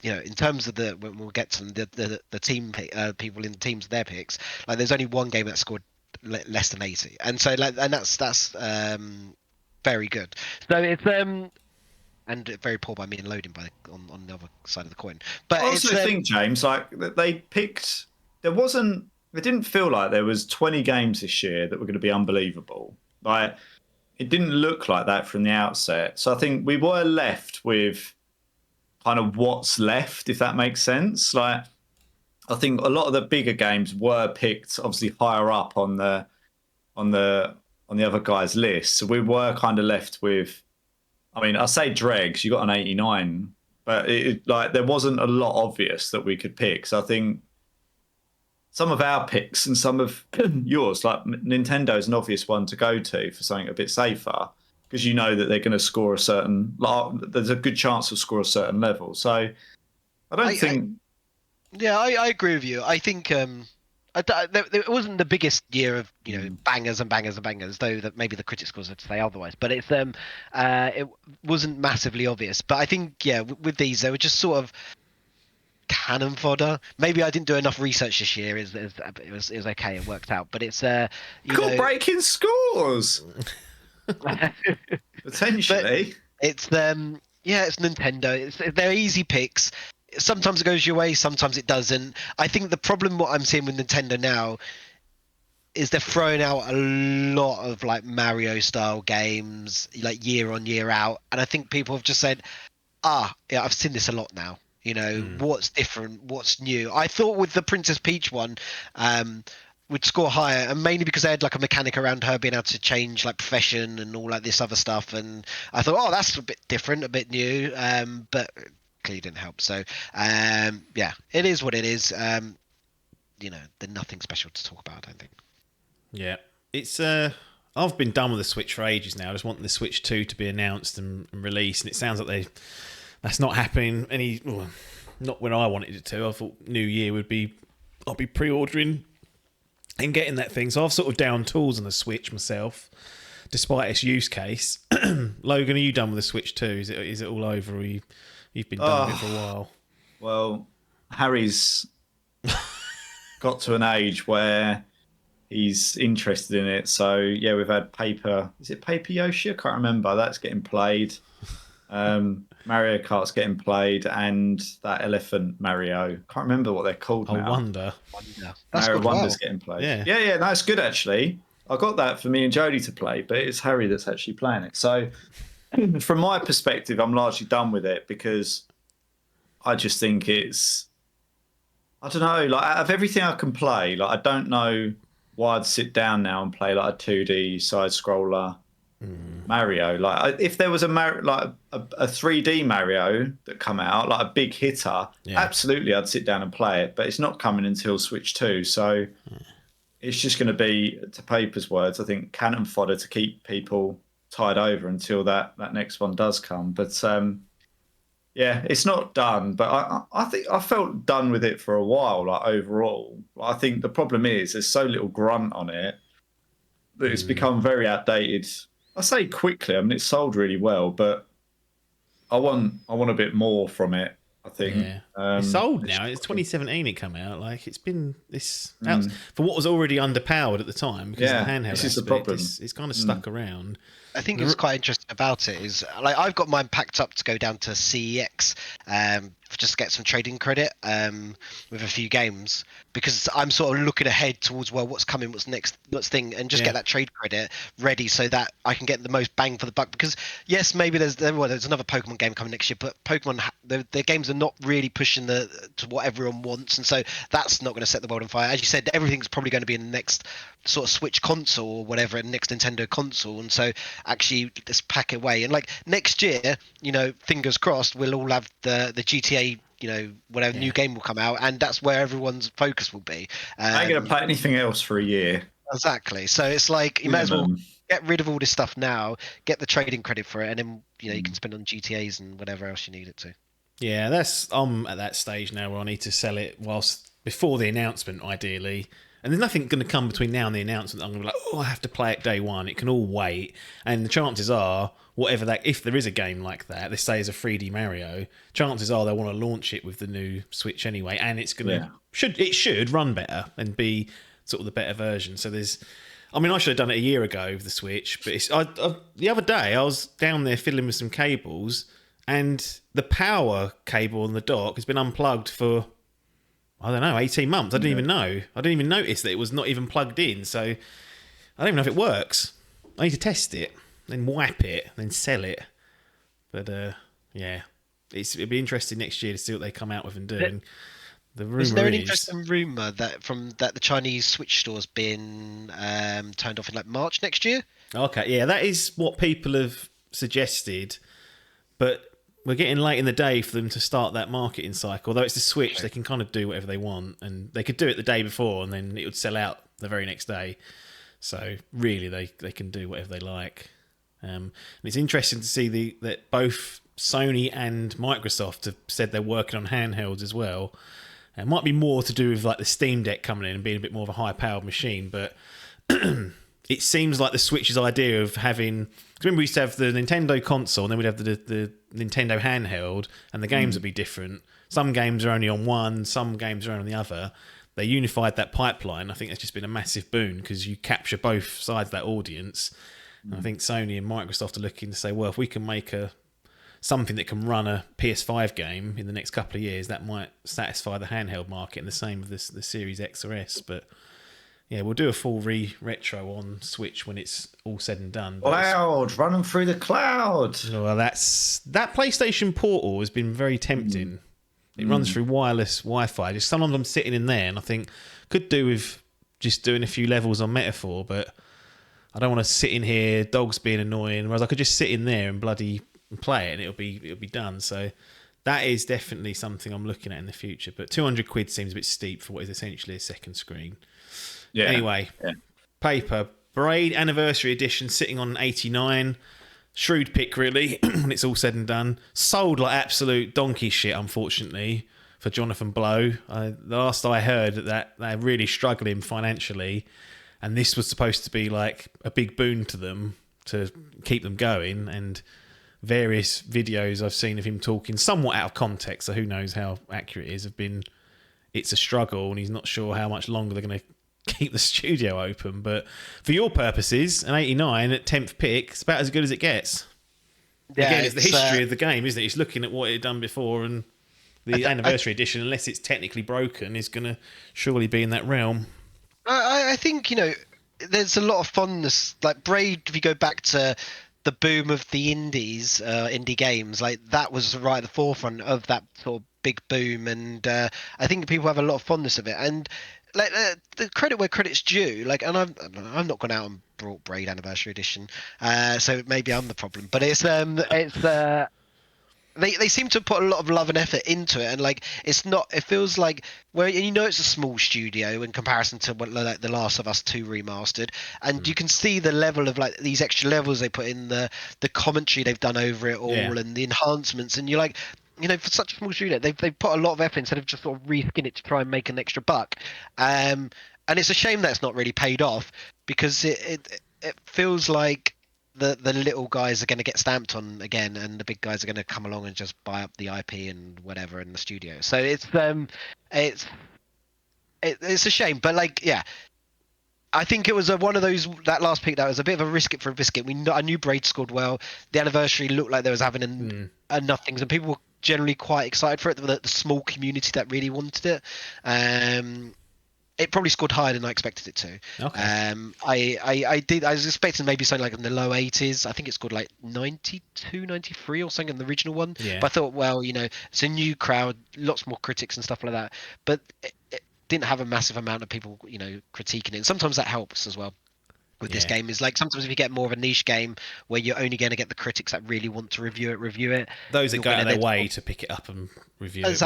in terms of when we'll get to the team people in the teams their picks, like there's only one game that scored less than 80, and so and that's very good. So it's and very poor by me and Loading on the other side of the coin. But I also think, James, like they picked, they didn't feel like there was 20 games this year that were going to be unbelievable. Like, it didn't look like that from the outset. So I think we were left with kind of what's left, if that makes sense. Like, I think a lot of the bigger games were picked obviously higher up on the other guys' list. So we were kind of left with I mean, I say dregs. You got an 89, but like there wasn't a lot obvious that we could pick. So I think some of our picks and some of yours, like Nintendo's an obvious one to go to for something a bit safer because you know that they're going to score a certain. Like, there's a good chance to score a certain level. So I don't think. Yeah, I agree with you. I think it wasn't the biggest year of bangers and bangers and bangers, though that maybe the critic scores would say otherwise. But it wasn't massively obvious. But I think with these they were just sort of cannon fodder. Maybe I didn't do enough research this year. It was okay. It worked out. But it's breaking scores potentially. It's it's Nintendo. They're easy picks. Sometimes it goes your way, sometimes it doesn't. I think the problem what I'm seeing with Nintendo now is they're throwing out a lot of like Mario style games like year on year out, and I think people have just said, yeah, I've seen this a lot now. What's different, what's new. I thought with the Princess Peach one would score higher, and mainly because they had like a mechanic around her being able to change like profession and all like this other stuff, and I thought, that's a bit different, a bit new, but clearly didn't help. So it is what it is. There's nothing special to talk about, I don't think. Yeah, it's I've been done with the Switch for ages now. I just want the Switch 2 to be announced and released, and it sounds like that's not happening not when I wanted it to. I thought New Year I'll be pre-ordering and getting that thing. So I've sort of down tools on the Switch myself, despite its use case. Logan, are you done with the Switch 2? Is it all over? Or you've been done with it for a while? Well, Harry's got to an age where he's interested in it. So yeah, we've had Is it Paper Yoshi? I can't remember. That's getting played. Mario Kart's getting played, and that Elephant Mario. Can't remember what they're called now. Wonder. That's Mario good. Wonder's getting played. Yeah. No, it's good actually. I got that for me and Jodie to play, but it's Harry that's actually playing it. So from my perspective, I'm largely done with it because I just think I don't know, like out of everything I can play, like I don't know why I'd sit down now and play like a 2D side scroller Mario. Like if there was a 3D Mario that come out, like a big hitter, absolutely I'd sit down and play it. But it's not coming until Switch 2, so it's just going to be, to Paper's words, I think cannon fodder to keep people tied over until that next one does come. But it's not done. But I think I felt done with it for a while. Like overall, I think the problem is there's so little grunt on it that it's become very outdated. I say quickly. I mean, it's sold really well, but I want a bit more from it. I think it's sold now. It's 2017. It come out. Like it's been out for what was already underpowered at the time because of the handheld this is the aspect. problem. It's kind of stuck around. I think what's quite interesting about it is like I've got mine packed up to go down to CEX just to get some trading credit with a few games because I'm sort of looking ahead towards what's coming, what's next thing, and just get that trade credit ready so that I can get the most bang for the buck. Because yes, maybe there's another Pokemon game coming next year, but Pokemon their games are not really pushing to what everyone wants, and so that's not going to set the world on fire. As you said, everything's probably going to be in the next sort of Switch console or whatever, next Nintendo console, and so actually let's pack away. And like next year, fingers crossed, we'll all have the GTA, whatever new game will come out, and that's where everyone's focus will be. I ain't gonna play anything else for a year. Exactly. So it's like you might as well get rid of all this stuff now, get the trading credit for it, and then you can spend on GTAs and whatever else you need it to. Yeah, I'm at that stage now where I need to sell it before the announcement, ideally. And there's nothing going to come between now and the announcement. I'm going to be like, I have to play it day one. It can all wait. And the chances are, if there is a game like that, let's say as a 3D Mario, chances are they'll want to launch it with the new Switch anyway. And it's going to, it should run better and be sort of the better version. So I should have done it a year ago with the Switch. But the other day, I was down there fiddling with some cables and the power cable on the dock has been unplugged for, I don't know, 18 months. I didn't even know. I didn't even notice that it was not even plugged in. So I don't even know if it works. I need to test it, then wipe it, then sell it. But it'd be interesting next year to see what they come out with and do. And the rumor is there an interesting rumor that the Chinese Switch store's been turned off in like March next year? Okay, yeah, that is what people have suggested. but we're getting late in the day for them to start that marketing cycle. Although it's the Switch, True. they can kind of do whatever they want, and they could do it the day before, and then it would sell out the very next day. So really, they can do whatever they like. And it's interesting to see that both Sony and Microsoft have said they're working on handhelds as well. It might be more to do with like the Steam Deck coming in and being a bit more of a high-powered machine, but it seems like the Switch's idea of having... Remember, we used to have the Nintendo console, and then we'd have the Nintendo handheld, and the games would be different. Some games are only on one, some games are only on the other. They unified that pipeline. I think it's just been a massive boon because you capture both sides of that audience. And I think Sony and Microsoft are looking to say, well, if we can make something that can run a PS5 game in the next couple of years, that might satisfy the handheld market, and the same with the Series X or S. But yeah, we'll do a full retro on Switch when it's all said and done. Cloud, running through the cloud. Well, that PlayStation Portal has been very tempting. It runs through wireless Wi-Fi. Just sometimes I'm sitting in there and I think could do with just doing a few levels on Metaphor, but I don't want to sit in here, dogs being annoying. Whereas I could just sit in there and bloody play it, and it'll be done. So that is definitely something I'm looking at in the future. But 200 quid seems a bit steep for what is essentially a second screen. Yeah. Anyway, paper Braid Anniversary Edition sitting on 89. Shrewd pick, really, when it's all said and done. Sold like absolute donkey shit, unfortunately, for Jonathan Blow. The last I heard that they're really struggling financially, and this was supposed to be like a big boon to them to keep them going. And various videos I've seen of him talking, somewhat out of context, so who knows how accurate it is, have been it's a struggle, and he's not sure how much longer they're going to keep the studio open. But for your purposes, an 89 at 10th pick, it's about as good as it gets. Yeah, Again, it's the history of the game, isn't it? It's looking at what it had done before, and the anniversary edition, unless it's technically broken, is going to surely be in that realm. I think, there's a lot of fondness. Like Braid, if you go back to the boom of the indie games, like that was right at the forefront of that sort of big boom, and I think people have a lot of fondness of it. And like the credit where credit's due, like, and I'm not gone out and brought Braid Anniversary Edition, so maybe I'm the problem. But they seem to put a lot of love and effort into it, and like it feels like where it's a small studio in comparison to what like The Last of Us 2 remastered, and you can see the level of like these extra levels they put in, the commentary they've done over it all, and the enhancements, and you're like, for such a small studio, they've put a lot of effort instead of just sort of reskin it to try and make an extra buck. And it's a shame that it's not really paid off, because it feels like the little guys are going to get stamped on again, and the big guys are going to come along and just buy up the IP and whatever in the studio. So it's a shame, but like, yeah. I think it was one of those, that last pick, that was a bit of a risk it for a biscuit. I knew Braid scored well. The anniversary looked like they was having enough things, and people were generally quite excited for it. The small community that really wanted it. It probably scored higher than I expected it to. Okay. I was expecting maybe something like in the low 80s. I think it scored like 92, 93 or something in the original one. Yeah. But I thought, well, it's a new crowd, lots more critics and stuff like that. But it didn't have a massive amount of people, critiquing it. And sometimes that helps as well. With this game is like, sometimes if you get more of a niche game where you're only going to get the critics that really want to review it. Those that go out of their way to pick it up and review it,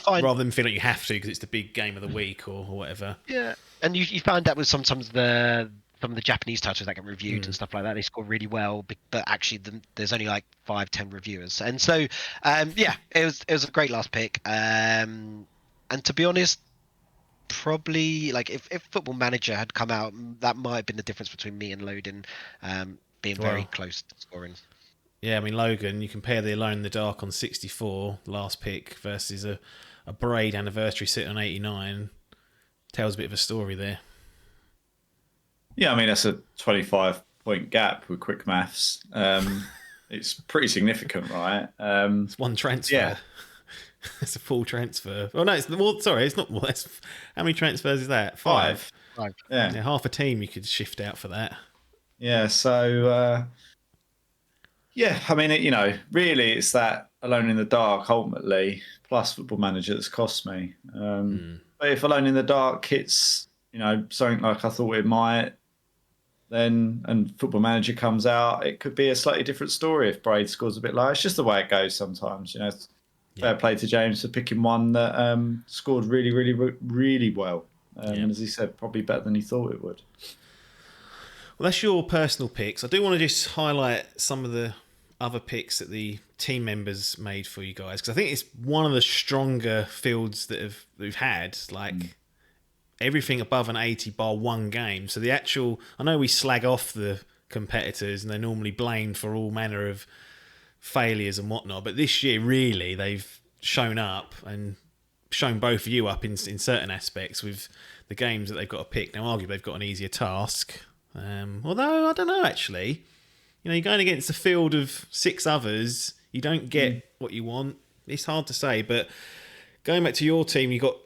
rather than feel like you have to because it's the big game of the week or whatever. Yeah, and you find that with sometimes some of the Japanese titles that get reviewed and stuff like that, they score really well, but actually there's only like 5-10 reviewers, and so it was a great last pick. And to be honest, probably like if Football Manager had come out, that might have been the difference between me and Logan being very close to scoring. Yeah, I mean, Logan, you compare the Alone in the Dark on 64 last pick versus a Braid Anniversary sitting on 89, tells a bit of a story there. Yeah, I mean, that's a 25-point gap with quick maths. It's pretty significant, right? It's one transfer. Yeah. It's a full transfer. Oh no, it's not more. How many transfers is that? Five. Yeah, half a team you could shift out for that. Yeah. So, I mean, really, it's that Alone in the Dark ultimately plus Football Manager that's cost me. But if Alone in the Dark hits, something like I thought it might, then and Football Manager comes out, it could be a slightly different story if Braid scores a bit lower. It's just the way it goes sometimes. Fair play to James for picking one that scored really, really, really well. And as he said, probably better than he thought it would. Well, that's your personal picks. I do want to just highlight some of the other picks that the team members made for you guys, because I think it's one of the stronger fields that we've had. Like everything above an 80 bar one game. So the actual, I know we slag off the competitors and they're normally blamed for all manner of failures and whatnot, but this year really they've shown up and shown both of you up in certain aspects with the games that they've got to pick. Now, arguably they've got an easier task. Although I don't know, actually. You're going against a field of 6 others. You don't get what you want. It's hard to say. But going back to your team, you got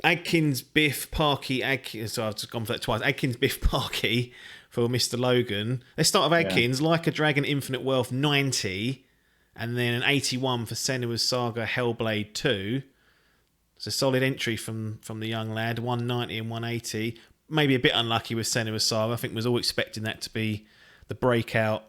Adkins, Biff, Parky, Adkins. So I've just gone for that twice. Adkins, Biff, Parky for Mr. Logan. Let's start with Adkins. Like a Dragon, Infinite Wealth, 90. And then an 81 for Senua's Saga, Hellblade 2. It's a solid entry from the young lad. 190 and 180. Maybe a bit unlucky with Senua's Saga. I think we was all expecting that to be the breakout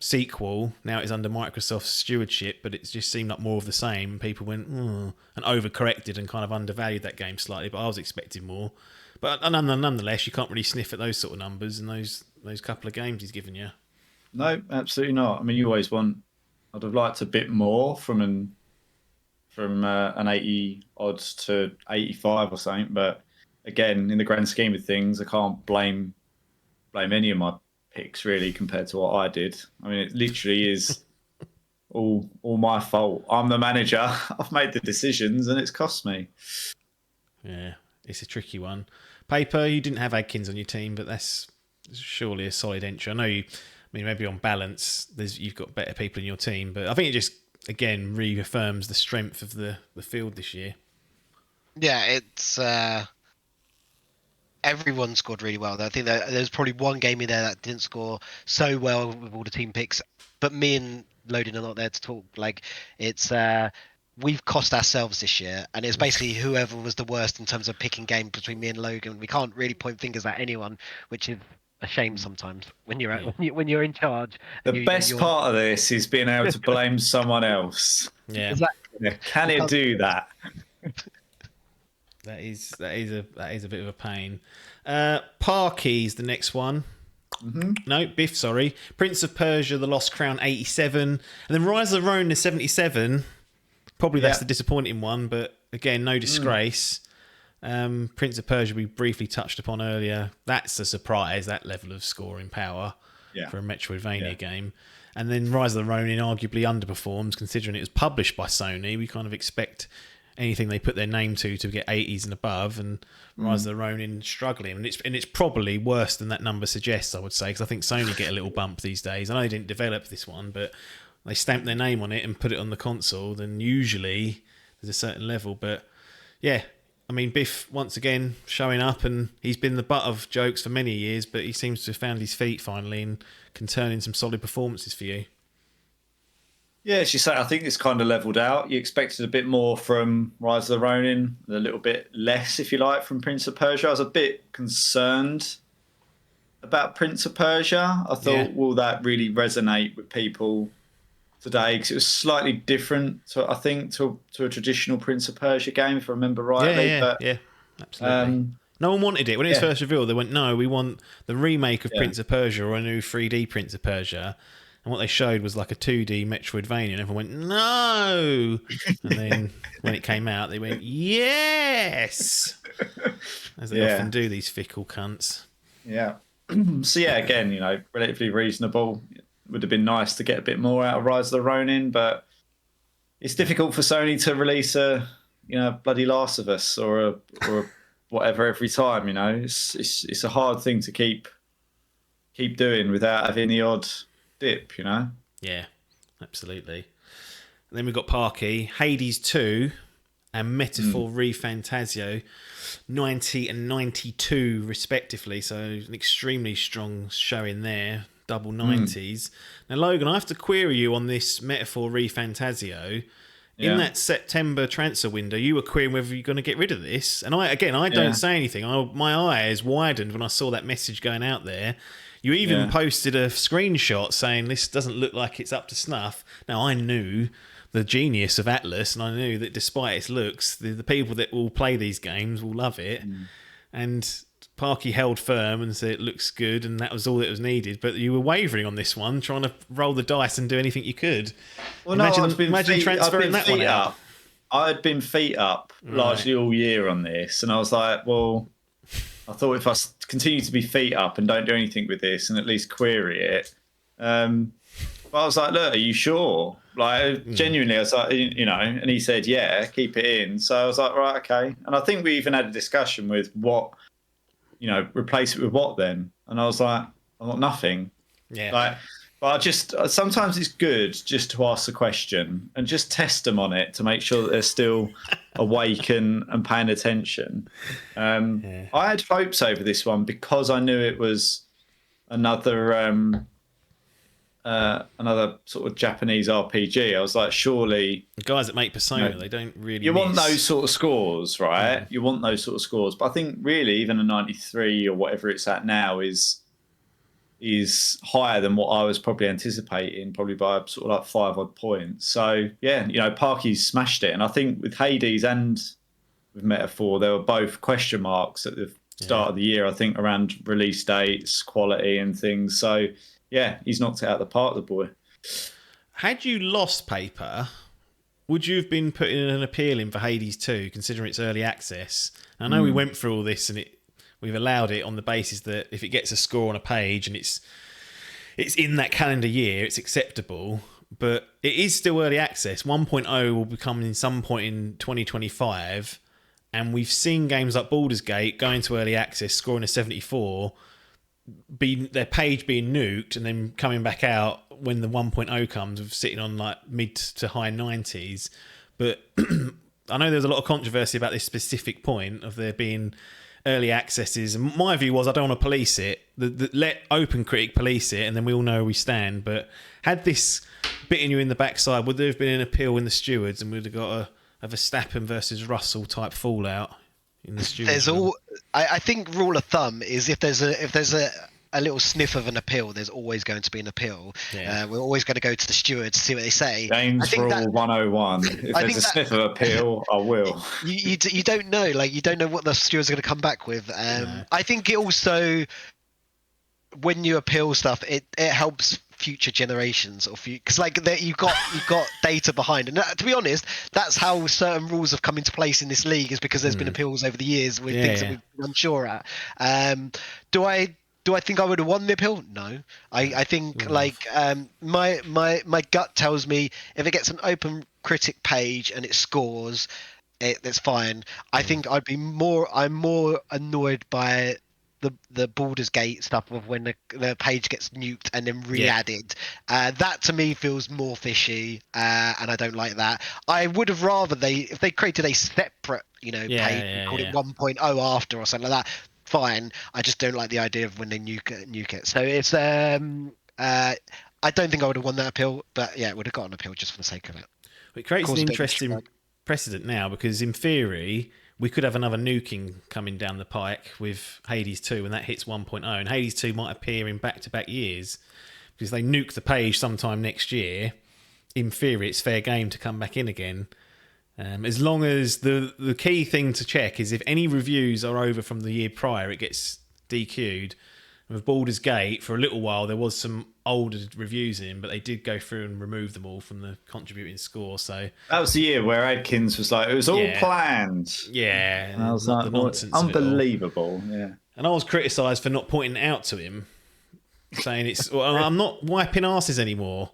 sequel. Now it's under Microsoft's stewardship, but it just seemed like more of the same. People went and overcorrected and kind of undervalued that game slightly, but I was expecting more. But nonetheless, you can't really sniff at those sort of numbers in those couple of games he's given you. No, absolutely not. I mean, you always want. I'd have liked a bit more from an 80 odds to 85 or something, but again, in the grand scheme of things, I can't blame any of my picks really compared to what I did. I mean, it literally is all my fault. I'm the manager. I've made the decisions, and it's cost me. Yeah, it's a tricky one. Paper, you didn't have Adkins on your team, but that's surely a solid entry. I know you. I mean, maybe on balance, you've got better people in your team, but I think it just again reaffirms the strength of the field this year. Yeah, it's everyone scored really well. I think there's probably one game in there that didn't score so well with all the team picks, but me and Logan are not there to talk. Like it's we've cost ourselves this year, and it's basically whoever was the worst in terms of picking game between me and Logan. We can't really point fingers at anyone, which is a shame sometimes when you're when you're in charge. The best part of this is being able to blame someone else. Yeah, exactly. Yeah, can it do that? That is a bit of a pain. Parky's the next one. Mm-hmm. No, Biff, sorry. Prince of Persia, The Lost Crown, 87. And then Rise of the Ronin, 77. Probably that's the disappointing one, but again, no disgrace. Prince of Persia we briefly touched upon earlier. That's a surprise, that level of scoring power for a Metroidvania game. And then Rise of the Ronin arguably underperforms, considering it was published by Sony. We kind of expect anything they put their name to get 80s and above, and Rise of the Ronin struggling. And it's probably worse than that number suggests, I would say, because I think Sony get a little bump these days. I know they didn't develop this one, but they stamp their name on it and put it on the console, then usually there's a certain level. But yeah, I mean, Biff, once again, showing up, and he's been the butt of jokes for many years, but he seems to have found his feet finally and can turn in some solid performances for you. Yeah, as you say, I think it's kind of leveled out. You expected a bit more from Rise of the Ronin, a little bit less, if you like, from Prince of Persia. I was a bit concerned about Prince of Persia. I thought, will that really resonate with people today? Because it was slightly different, to a traditional Prince of Persia game, if I remember rightly. Yeah, absolutely. No one wanted it. When it was first revealed, they went, no, we want the remake of Prince of Persia or a new 3D Prince of Persia. And what they showed was like a 2D Metroidvania, and everyone went, no! And then when it came out, they went, yes! As they often do, these fickle cunts. Yeah. So yeah, again, relatively reasonable. It would have been nice to get a bit more out of Rise of the Ronin, but it's difficult for Sony to release a bloody Last of Us or a whatever every time. It's a hard thing to keep doing without having the odd dip. Yeah, absolutely. And then we've got Parky, Hades 2 and Metaphor ReFantasio, 90 and 92 respectively, so an extremely strong showing there, double 90s. Now Logan, I have to query you on this Metaphor ReFantasio. In that September transfer window, you were querying whether you're going to get rid of this. And I don't say anything. My eyes widened when I saw that message going out there. You even Yeah. posted a screenshot saying this doesn't look like it's up to snuff. Now, I knew the genius of Atlas, and I knew that despite its looks, the people that will play these games will love it. And Parky held firm and said it looks good, and that was all that was needed. But you were wavering on this one, trying to roll the dice and do anything you could. Well, Imagine transferring that one out. I had been feet up largely all year on this, and I was like, well, I thought if I continue to be feet up and don't do anything with this and at least query it, but I was like, look, are you sure? Like, genuinely, I was like, and he said, yeah, keep it in. So I was like, right, okay. And I think we even had a discussion with what, replace it with what then? And I was like, I want nothing. Yeah. Like, but sometimes it's good just to ask the question and just test them on it to make sure that they're still awake and paying attention. I had hopes over this one because I knew it was another sort of Japanese RPG. I was like, surely The guys that make Persona, they don't really. you want those sort of scores, right? You want those sort of scores. But I think really even a 93 or whatever it's at now is higher than what I was probably anticipating, probably by sort of like 5 odd points. So yeah, Parky's smashed it. And I think with Hades and with Metaphor, they were both question marks at the start of the year, I think, around release dates, quality and things. So yeah, he's knocked it out of the park, the boy. Had you lost paper, would you have been putting an appeal in for Hades 2, considering it's early access? I know we went through all this and we've allowed it on the basis that if it gets a score on a page and it's in that calendar year, it's acceptable. But it is still early access. 1.0 will be coming in some point in 2025. And we've seen games like Baldur's Gate going to early access, scoring a 74, their page being nuked and then coming back out when the 1.0 comes, sitting on like mid to high 90s. But I know there's a lot of controversy about this specific point of there being early accesses. And my view was I don't want to police it. Let Open Critic police it, and then we all know where we stand. But had this bitten you in the backside, would there have been an appeal in the stewards, and we'd have got a Verstappen versus Russell type fallout in the stewards? I think rule of thumb is if there's a little sniff of an appeal, there's always going to be an appeal. Yeah. We're always going to go to the stewards to see what they say. James Rule 101. If there's a sniff of appeal, I will. You don't know, you don't know what the stewards are going to come back with. No. I think it also, when you appeal stuff, it helps future generations because you've got data behind, and to be honest, that's how certain rules have come into place in this league, is because there's been appeals over the years with things that we've been unsure at. Do I think I would have won the appeal? No. I think my gut tells me if it gets an Open Critic page and it scores, it's fine. I think I'm more annoyed by the Baldur's Gate stuff of when the page gets nuked and then re-added. That to me feels more fishy, and I don't like that. I would have rather if they created a separate page and called it 1.0 after or something like that. Fine. I just don't like the idea of when they nuke it. So it's I don't think I would have won that appeal, but yeah, it would have got an appeal just for the sake of it. It creates an interesting precedent now, because in theory we could have another nuking coming down the pike with Hades 2 when that hits 1.0, and Hades 2 might appear in back-to-back years because they nuke the page sometime next year. In theory, it's fair game to come back in again. As long as the key thing to check is if any reviews are over from the year prior, it gets DQ'd. With Baldur's Gate, for a little while, there was some older reviews in, but they did go through and remove them all from the contributing score. So that was the year where Adkins was like, it was all planned. Yeah. And I was like, the nonsense unbelievable. Yeah. And I was criticised for not pointing it out to him, saying I'm not wiping asses anymore.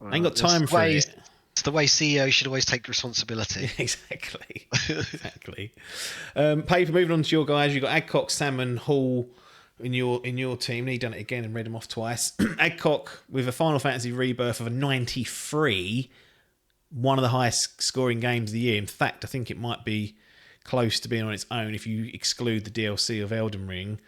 I ain't got time for it. It's the way CEO should always take responsibility. Exactly. Paper, moving on to your guys. You've got Adcock, Salmon, Hall in your team. He done it again and read them off twice. Adcock with a Final Fantasy Rebirth of a 93, one of the highest scoring games of the year. In fact, I think it might be close to being on its own if you exclude the DLC of Elden Ring.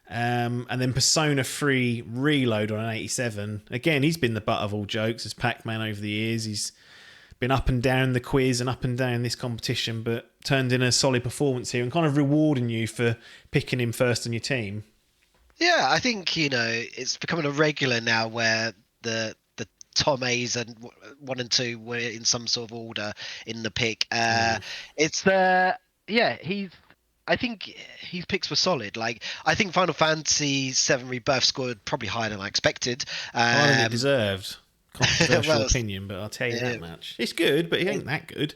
And then Persona 3 Reload on an 87. Again, he's been the butt of all jokes as Pac-Man over the years. He's been up and down the quiz and up and down this competition, but turned in a solid performance here and kind of rewarding you for picking him first on your team. Yeah, I think it's becoming a regular now where the Tom A's and 1 and 2 were in some sort of order in the pick. It's yeah, I think his picks were solid. Like I think Final Fantasy VII Rebirth scored probably higher than I expected. Higher than it deserved. Controversial Well, opinion, but I'll tell you that uh, much. It's good, but it ain't that good.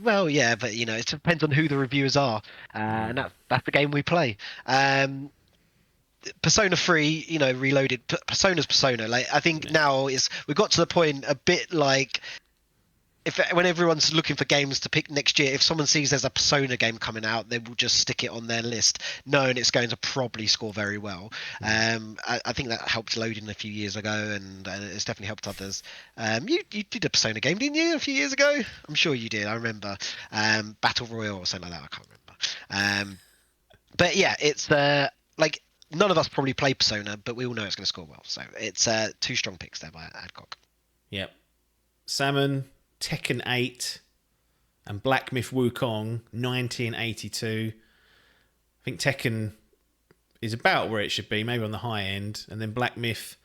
well, yeah, but it depends on who the reviewers are, and that's the game we play. Persona 3, Reloaded. Persona's Persona. Like I think now is we got to the point a bit like if when everyone's looking for games to pick next year, if someone sees there's a Persona game coming out, they will just stick it on their list, knowing it's going to probably score very well. I think that helped Loading a few years ago, and it's definitely helped others. You did a Persona game, didn't you, a few years ago? I'm sure you did. I remember Battle Royale or something like that. I can't remember. But yeah, it's like none of us probably play Persona, but we all know it's going to score well. So it's 2 strong picks there by Adcock. Yep. Salmon, Tekken 8, and Black Myth Wukong 1982. I think Tekken is about where it should be, maybe on the high end, and then Black Myth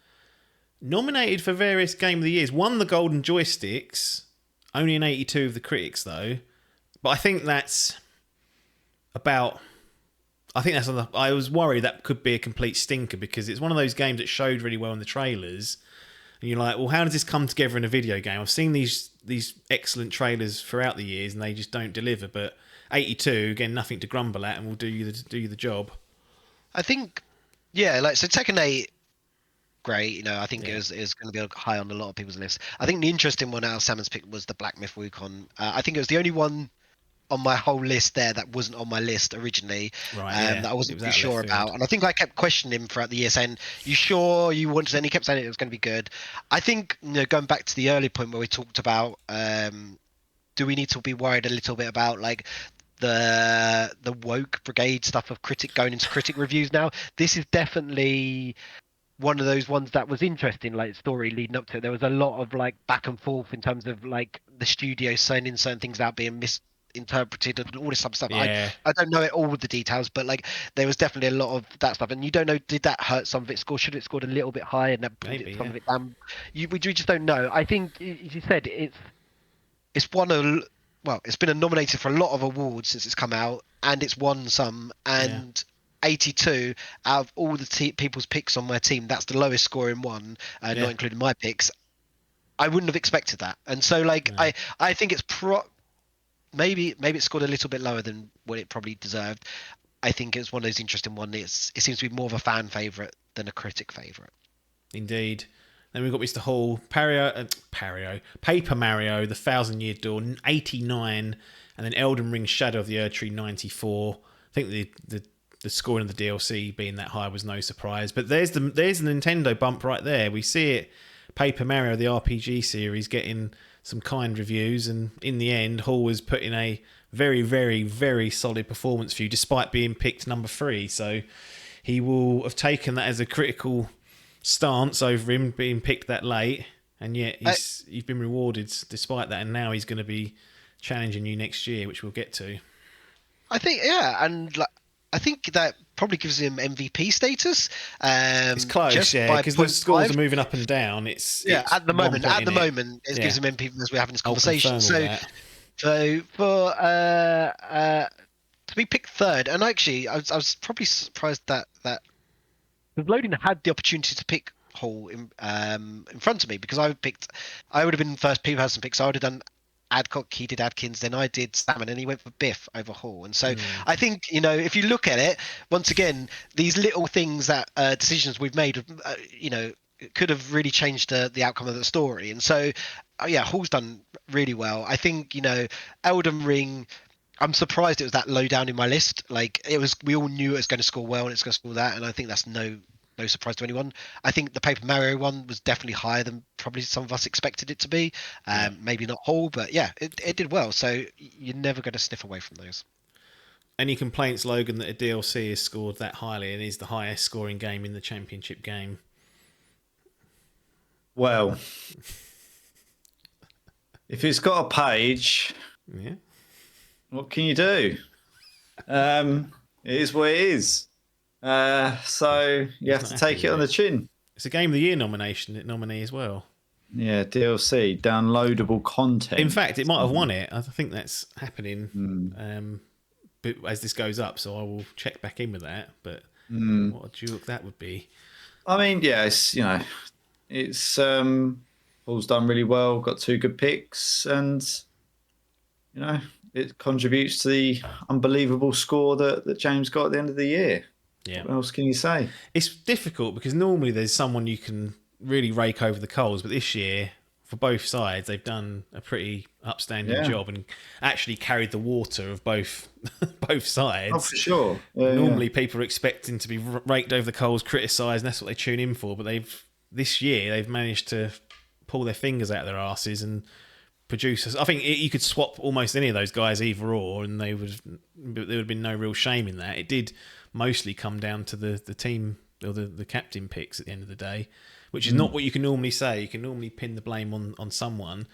nominated for various Game of the Years, won the Golden Joysticks, only an 82 of the critics though. But I think that's about. I was worried that could be a complete stinker because it's one of those games that showed really well in the trailers, and you're like, well, how does this come together in a video game? I've seen these excellent trailers throughout the years, and they just don't deliver. But 82, again, nothing to grumble at, and will do you the job. I think, yeah, like so Tekken 8, great. I think it was going to be high on a lot of people's lists. I think the interesting one out of Salmon's pick was the Black Myth Wukong. I think it was the only one on my whole list there that wasn't on my list originally, that I wasn't too sure about. And I think I kept questioning him throughout the year, saying, "You sure you wanted?" And he kept saying it was going to be good. I think going back to the early point where we talked about, do we need to be worried a little bit about like the woke brigade stuff of critic going into critic reviews now? This is definitely one of those ones that was interesting, like story leading up to it. There was a lot of like back and forth in terms of like the studio sending certain things out being misinterpreted and all this type of stuff. Yeah. I don't know it all with the details, but like there was definitely a lot of that stuff, and you don't know, did that hurt some of its score? Should it scored a little bit higher and that Maybe, some of it down? We just don't know. I think, as you said, it's it's been nominated for a lot of awards since it's come out, and it's won some. And 82 out of all the people's picks on my team, that's the lowest scoring one, not including my picks. I wouldn't have expected that, and so like I think it's maybe it scored a little bit lower than what it probably deserved. I think it's one of those interesting ones. It seems to be more of a fan favorite than a critic favorite. Indeed. Then we've got Mr. Hall, Paper Mario, The Thousand Year Door, 89, and then Elden Ring, Shadow of the Erdtree, 94. I think the scoring of the DLC being that high was no surprise. But there's the Nintendo bump right there. We see it, Paper Mario, the RPG series, getting some kind reviews, and in the end, Hall was put in a very, very, very solid performance for you, despite being picked number 3. So he will have taken that as a critical stance over him being picked that late, and yet he's been rewarded despite that, and now he's going to be challenging you next year, which we'll get to. I think, and like, I think that probably gives him MVP status. It's close, because the scores are moving up and down. It's at the moment, it gives him MVP as we're having this conversation. So for to be picked third, and actually, I was probably surprised that because Loading had the opportunity to pick Hall in front of me, because I would have been the first person pick, so I would have done Adcock, he did Adkins, then I did Salmon, and he went for Biff over Hall. And so I think, if you look at it, once again, these little things that decisions we've made, could have really changed the outcome of the story. And so, Hall's done really well. I think, Elden Ring, I'm surprised it was that low down in my list. Like we all knew it was going to score well and it's going to score that. And I think that's no surprise to anyone. I think the Paper Mario one was definitely higher than probably some of us expected it to be. Maybe not Hall, but it did well. So you're never going to sniff away from those. Any complaints, Logan, that a DLC has scored that highly and is the highest scoring game in the championship game? Well, if it's got a page, what can you do? It is what it is. So you have not to happy take it with on the it. chin. It's a Game of the Year nominee as well. Yeah, DLC, downloadable content. In fact, it might have won it. I think that's happening Mm. but as this goes up, so I will check back in with that. But what a duke that would be. I mean, yeah, it's Paul's done really well, got 2 good picks, and it contributes to the unbelievable score that James got at the end of the year. Yeah. What else can you say? It's difficult because normally there's someone you can really rake over the coals, but this year, for both sides, they've done a pretty upstanding job and actually carried the water of both sides. Oh, for sure. Normally, people are expecting to be raked over the coals, criticised, and that's what they tune in for. But this year they've managed to pull their fingers out of their asses and produce. I think you could swap almost any of those guys either or, and there would have been no real shame in that. It did mostly come down to the team or the captain picks at the end of the day, which is not what you can normally say. You can normally pin the blame on someone.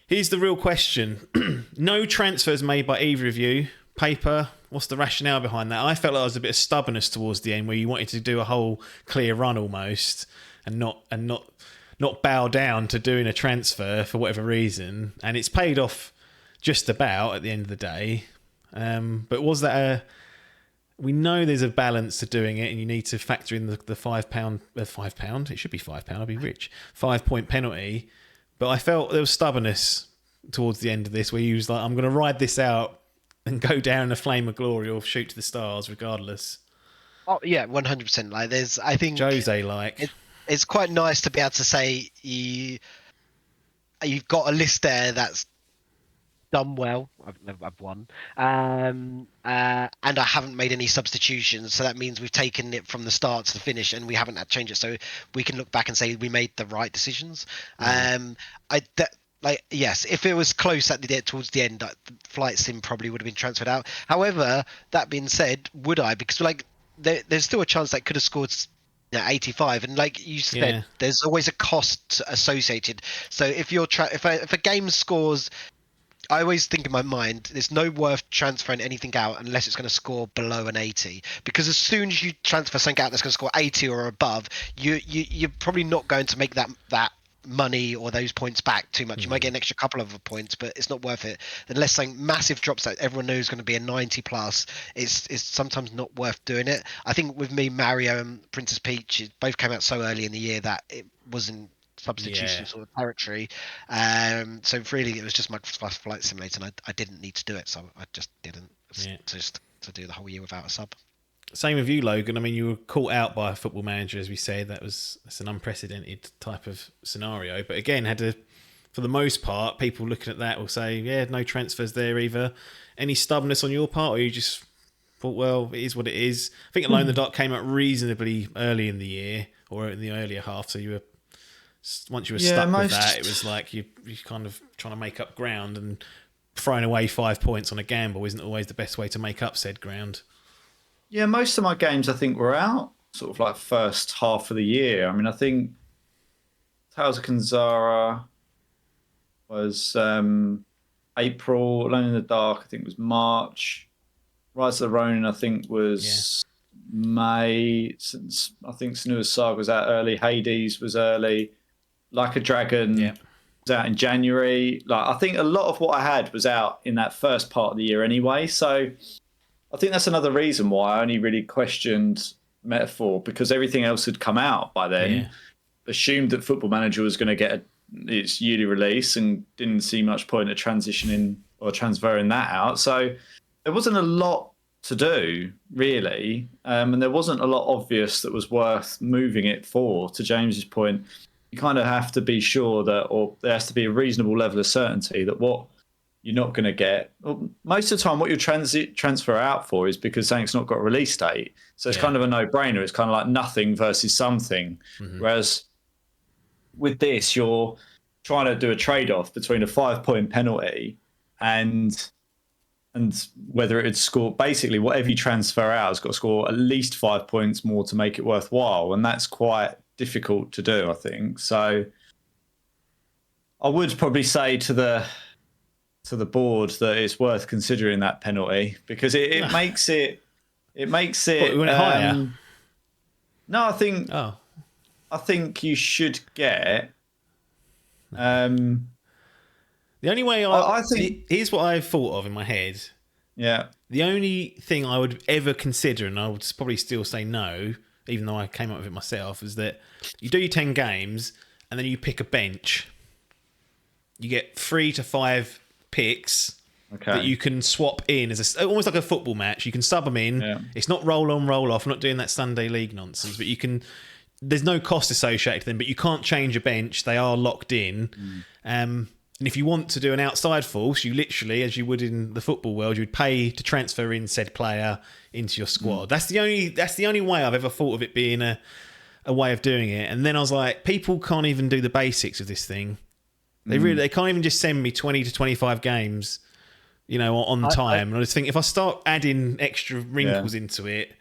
Here's the real question. No transfers made by either of you. Paper, what's the rationale behind that? I felt like there was a bit of stubbornness towards the end where you wanted to do a whole clear run almost and not bow down to doing a transfer for whatever reason. And it's paid off just about at the end of the day. But was that we know there's a balance to doing it, and you need to factor in the £5. It should be £5. I'd be rich. 5-point penalty. But I felt there was stubbornness towards the end of this, where you was like, "I'm going to ride this out and go down in a flame of glory or shoot to the stars, regardless." Oh yeah, 100%. Like I think Jose it's quite nice to be able to say you've got a list there that's done well. I've won, and I haven't made any substitutions, so that means we've taken it from the start to the finish, and we haven't had to change it. So we can look back and say we made the right decisions. Yes, if it was close towards the end, Flight Sim probably would have been transferred out. However, that being said, would I? Because there's still a chance that could have scored 85, and like you said, there's always a cost associated. So if a game scores, I always think in my mind, there's no worth transferring anything out unless it's going to score below an 80. Because as soon as you transfer something out that's going to score 80 or above, you're probably not going to make that money or those points back too much. You might get an extra couple of points, but it's not worth it unless something massive drops that everyone knows is going to be a 90 plus. It's sometimes not worth doing it. I think with me, Mario and Princess Peach both came out so early in the year that it wasn't substitution sort of territory. So really it was just my first Flight Simulator, and I didn't need to do it, so I just didn't. Just to do the whole year without a sub. Same with you, Logan. I mean, you were caught out by a Football Manager, as we say. That's an unprecedented type of scenario. But again, for the most part, people looking at that will say, yeah, no transfers there either. Any stubbornnness on your part, or you just thought, well, it is what it is? I think Alone in the Dark came out reasonably early in the year, or in the earlier half, so once you were stuck with that, it was like you're kind of trying to make up ground, and throwing away 5 points on a gamble isn't always the best way to make up said ground. Yeah, most of my games I think were out sort of like first half of the year. I mean, I think Tales of Kanzara was April, Alone in the Dark I think was March, Rise of the Ronin I think was May. Since I think Senua's Saga was out early, Hades was early, Like a Dragon was out in January. Like I think a lot of what I had was out in that first part of the year anyway, so I think that's another reason why I only really questioned Metaphor, because everything else had come out by then. Assumed that Football Manager was going to get its yearly release and didn't see much point of transitioning or transferring that out. So there wasn't a lot to do, really. And there wasn't a lot obvious that was worth moving it for. To James's point, you kind of have to be sure that, or there has to be a reasonable level of certainty that what you're not going to get. Well, most of the time, what you transfer out for is because something's not got a release date. So it's kind of a no-brainer. It's kind of like nothing versus something. Whereas with this, you're trying to do a trade-off between a 5-point penalty and whether it's score. Basically, whatever you transfer out has got to score at least 5 points more to make it worthwhile, and that's quite difficult to do, I think. So I would probably say to the board that it's worth considering that penalty, because it makes it It makes it. We went higher. No, I think. Oh, I think you should get. the only way I think. here's what I've thought of in my head. Yeah. The only thing I would ever consider, and I would probably still say no, even though I came up with it myself, is that you do your 10 games and then you pick a bench. You get 3 to 5 picks that you can swap in as almost like a football match. You can sub them in. Yeah. It's not roll on, roll off. I'm not doing that Sunday league nonsense, but you can. There's no cost associated to them, but you can't change a bench. They are locked in. And if you want to do an outside force, you literally, as you would in the football world, you would pay to transfer in said player into your squad. That's the only way I've ever thought of it being a way of doing it. And then I was like, people can't even do the basics of this thing. They can't even just send me 20 to 25 games, on time. And I just think if I start adding extra wrinkles into it,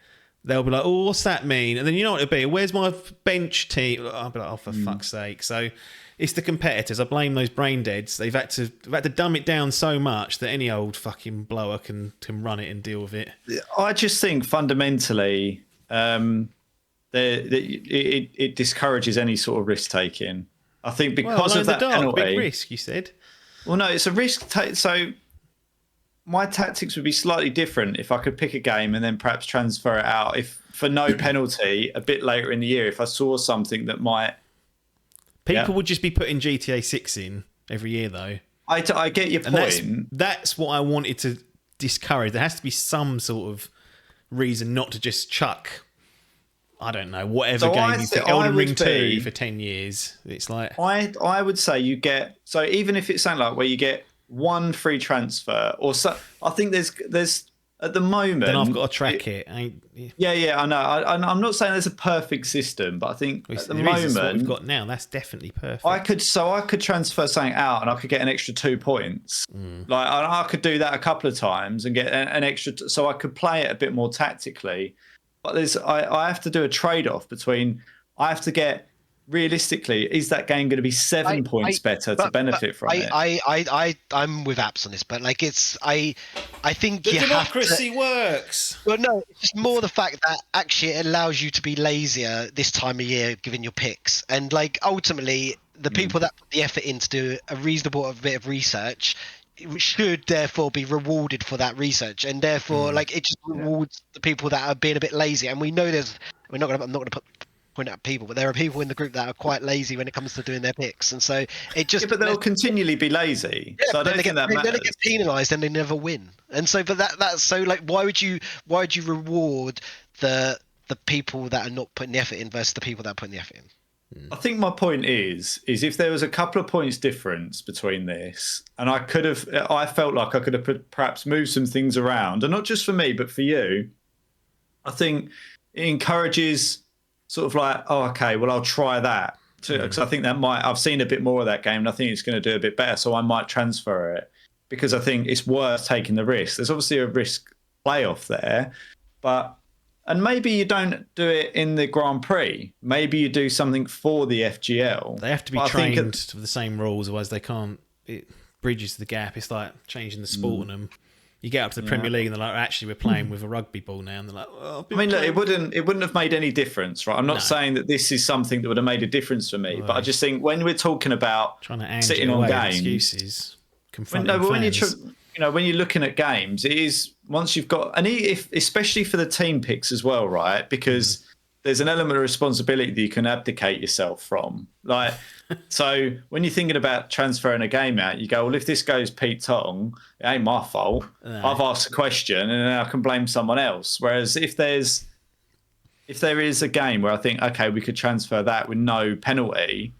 they'll be like, oh, what's that mean? And then you know what it'll be? Where's my bench team? I'll be like, oh, for fuck's sake. So it's the competitors. I blame those brain deads. They've had to dumb it down so much that any old fucking blower can run it and deal with it. I just think fundamentally, it discourages any sort of risk taking. I think because of that penalty, big risk. You said. Well, no, it's a risk. So my tactics would be slightly different if I could pick a game and then perhaps transfer it out if for no penalty a bit later in the year if I saw something that might. People would just be putting GTA 6 in every year, though. I get your point. And that's what I wanted to discourage. There has to be some sort of reason not to just chuck, I don't know, whatever game you think. Elden Ring 2 for 10 years. It's like... I would say you get... So even if it's something like where you get one free transfer or so... I think there's at the moment... Then I've got to track it. Yeah, I know. I'm not saying there's a perfect system, but I think at the moment... What we've got now, that's definitely perfect. I could transfer something out and I could get an extra 2 points. Like I could do that a couple of times and get an extra... So I could play it a bit more tactically. But I have to do a trade-off between... I have to get... Realistically, is that game going to be 7 points better to benefit from it? I'm with Apps on this, but like I think the democracy works. Well, no, it's just more the fact that actually it allows you to be lazier this time of year, given your picks, and like ultimately the people that put the effort in to do a reasonable bit of research should therefore be rewarded for that research, and therefore like it just rewards the people that are being a bit lazy. And we know I'm not going to point out people, but there are people in the group that are quite lazy when it comes to doing their picks, and so it just. But they'll continually be lazy. Yeah, so I don't think that matters. Then they get penalised and they never win. And so, but that's so like, why would you reward the people that are not putting the effort in versus the people that are putting the effort in? I think my point is if there was a couple of points difference between this, and I felt like I could have perhaps moved some things around, and not just for me but for you. I think it encourages. Sort of like, oh, okay, well, I'll try that because I think I've seen a bit more of that game and I think it's going to do a bit better. So I might transfer it because I think it's worth taking the risk. There's obviously a risk playoff there, and maybe you don't do it in the Grand Prix. Maybe you do something for the FGL. They have to be trained to the same rules, otherwise they can't. It bridges the gap. It's like changing the sport on them. You get up to the Premier League and they're like, actually, we're playing with a rugby ball now. And they're like, oh, I mean, look, it wouldn't have made any difference, right? I'm not saying that this is something that would have made a difference for me, but I just think when we're talking about trying to sitting on games, excuses, when you're looking at games, it is once you've got, and especially for the team picks as well, right? Because there's an element of responsibility that you can abdicate yourself from, like. So when you're thinking about transferring a game out, you go, well, if this goes Pete Tong, it ain't my fault. No. I've asked a question and then I can blame someone else. Whereas if there is a game where I think, okay, we could transfer that with no penalty,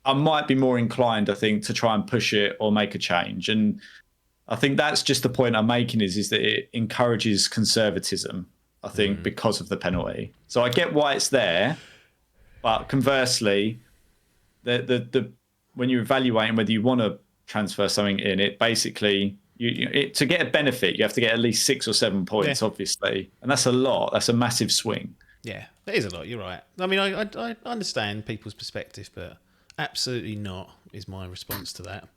I might be more inclined, I think, to try and push it or make a change. And I think that's just the point I'm making is that it encourages conservatism, I think, because of the penalty. So I get why it's there, but conversely, when you're evaluating whether you want to transfer something in, it basically to get a benefit, you have to get at least 6 or 7 points, obviously, and that's a lot. That's a massive swing. Yeah, that is a lot. You're right. I mean, I understand people's perspective, but absolutely not is my response to that.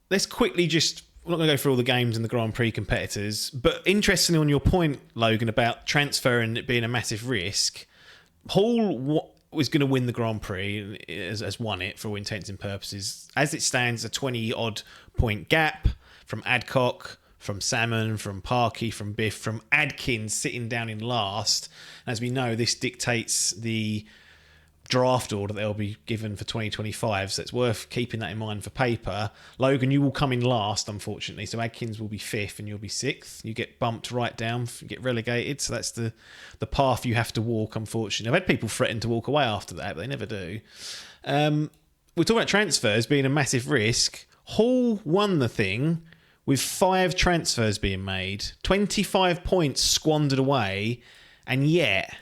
Let's quickly just we're not going to go through all the games and the Grand Prix competitors, but interestingly on your point, Logan, about transfer and it being a massive risk, Hall was going to win the Grand Prix, has won it for all intents and purposes. As it stands, a 20-odd point gap from Adcock, from Salmon, from Parkey, from Biff, from Adkins sitting down in last. As we know, this dictates the draft order that they'll be given for 2025, so it's worth keeping that in mind for paper. Logan, you will come in last, unfortunately, so Adkins will be 5th and you'll be 6th. You get bumped right down, you get relegated, so that's the path you have to walk, unfortunately. I've had people threaten to walk away after that, but they never do. We're talking about transfers being a massive risk. Hall won the thing with 5 transfers being made, 25 points squandered away, and yet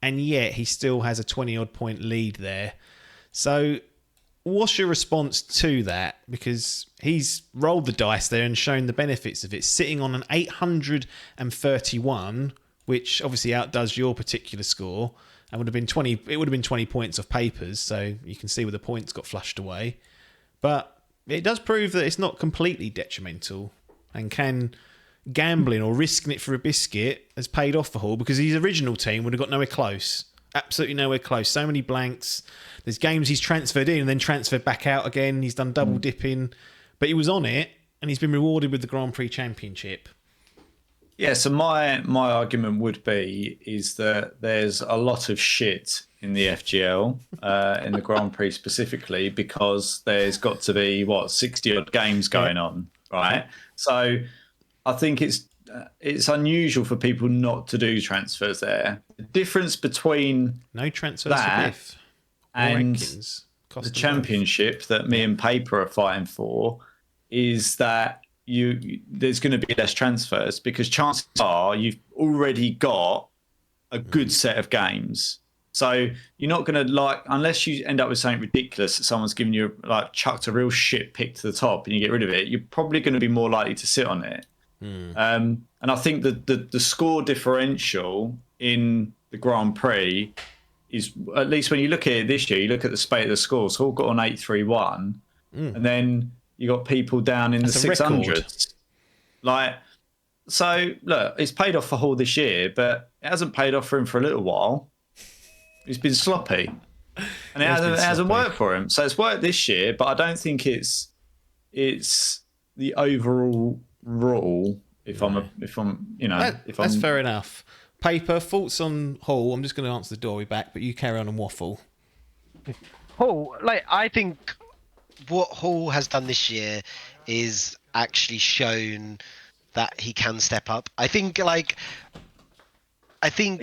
he still has a 20-odd point lead there. So what's your response to that? Because he's rolled the dice there and shown the benefits of it, sitting on an 831, which obviously outdoes your particular score, and would have been 20 points off papers, so you can see where the points got flushed away. But it does prove that it's not completely detrimental, and can gambling or risking it for a biscuit has paid off for Hall, because his original team would have got nowhere close. Absolutely nowhere close. So many blanks. There's games he's transferred in and then transferred back out again. He's done double dipping, but he was on it and he's been rewarded with the Grand Prix Championship. Yeah, so my argument would be is that there's a lot of shit in the FGL, in the Grand Prix specifically, because there's got to be 60 odd games going on, right? So I think it's unusual for people not to do transfers there. The difference between no transfers that and the championship that me and Paper are fighting for is that there's going to be less transfers, because chances are you've already got a good set of games. So you're not going to, unless you end up with something ridiculous that someone's given you, chucked a real shit pick to the top and you get rid of it, you're probably going to be more likely to sit on it. And I think that the score differential in the Grand Prix is, at least when you look at it this year, you look at the spate of the scores, Hall got on 831, and then you got people down in the 600s. So look, it's paid off for Hall this year, but it hasn't paid off for him for a little while. He's been sloppy, and it hasn't worked for him. So it's worked this year, but I don't think it's the overall rule. That's fair enough. Paper, thoughts on Hall? I'm just going to answer the door back, but you carry on and waffle. Hall, I think what Hall has done this year is actually shown that he can step up. I think he's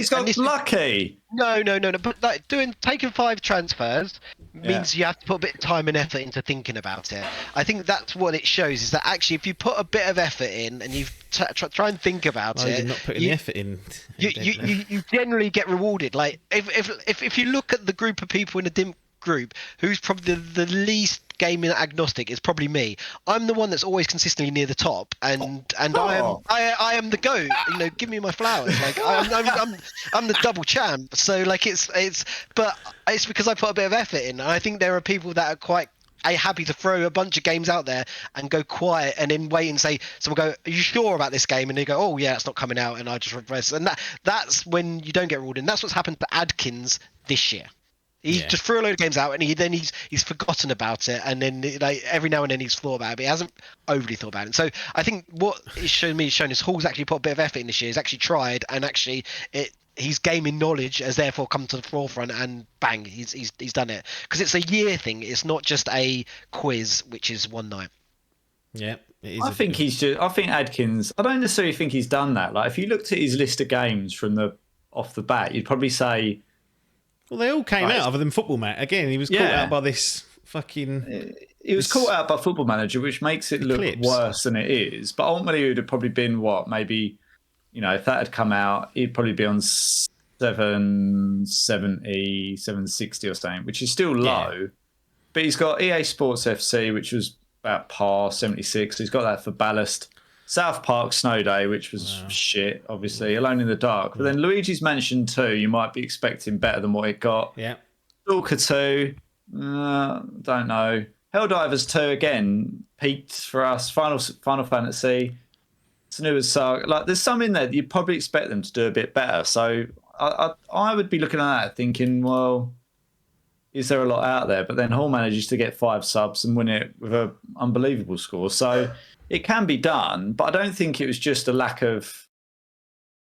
got lucky. No. But taking 5 transfers means you have to put a bit of time and effort into thinking about it. I think that's what it shows, is that actually if you put a bit of effort in and you try and think about it, you're not putting the effort in. You generally get rewarded. If you look at the group of people in a Dimp group, who's probably the least gaming agnostic, is probably me. I'm the one that's always consistently near the top, and I am the GOAT. Give me my flowers. I'm the double champ. So but it's because I put a bit of effort in. And I think there are people that are quite happy to throw a bunch of games out there and go quiet and then wait and say, someone go, are you sure about this game? And they go, oh yeah, it's not coming out, and I just repress. And that's when you don't get rewarded. And that's what's happened to Adkins this year. He just threw a load of games out, and he's forgotten about it, and then every now and then he's thought about it, but he hasn't overly thought about it. So I think what it's shown is Hall's actually put a bit of effort in this year. He's actually tried, and actually his gaming knowledge has therefore come to the forefront, and bang, he's done it. Because it's a year thing. It's not just a quiz, which is one night. Yeah. I think Adkins, I don't necessarily think he's done that. If you looked at his list of games off the bat, you'd probably say, well, they all came out other than Football Matt. Again, he was caught out by this fucking... He was caught out by Football Manager, which makes it look worse than it is. But ultimately, it would have probably been maybe, if that had come out, he'd probably be on 770, 760 or something, which is still low. Yeah. But he's got EA Sports FC, which was about par, 76. He's got that for Ballast. South Park Snow Day, which was shit, obviously. Alone in the Dark. But then Luigi's Mansion 2, you might be expecting better than what it got. Yeah. Stalker 2, don't know. Helldivers 2 again peaked for us. Final Fantasy, Senua's Saga. Like, there's some in there that you'd probably expect them to do a bit better. So I would be looking at that thinking, well, is there a lot out there? But then Hall manages to get 5 subs and win it with an unbelievable score. So it can be done, but I don't think it was just a lack of.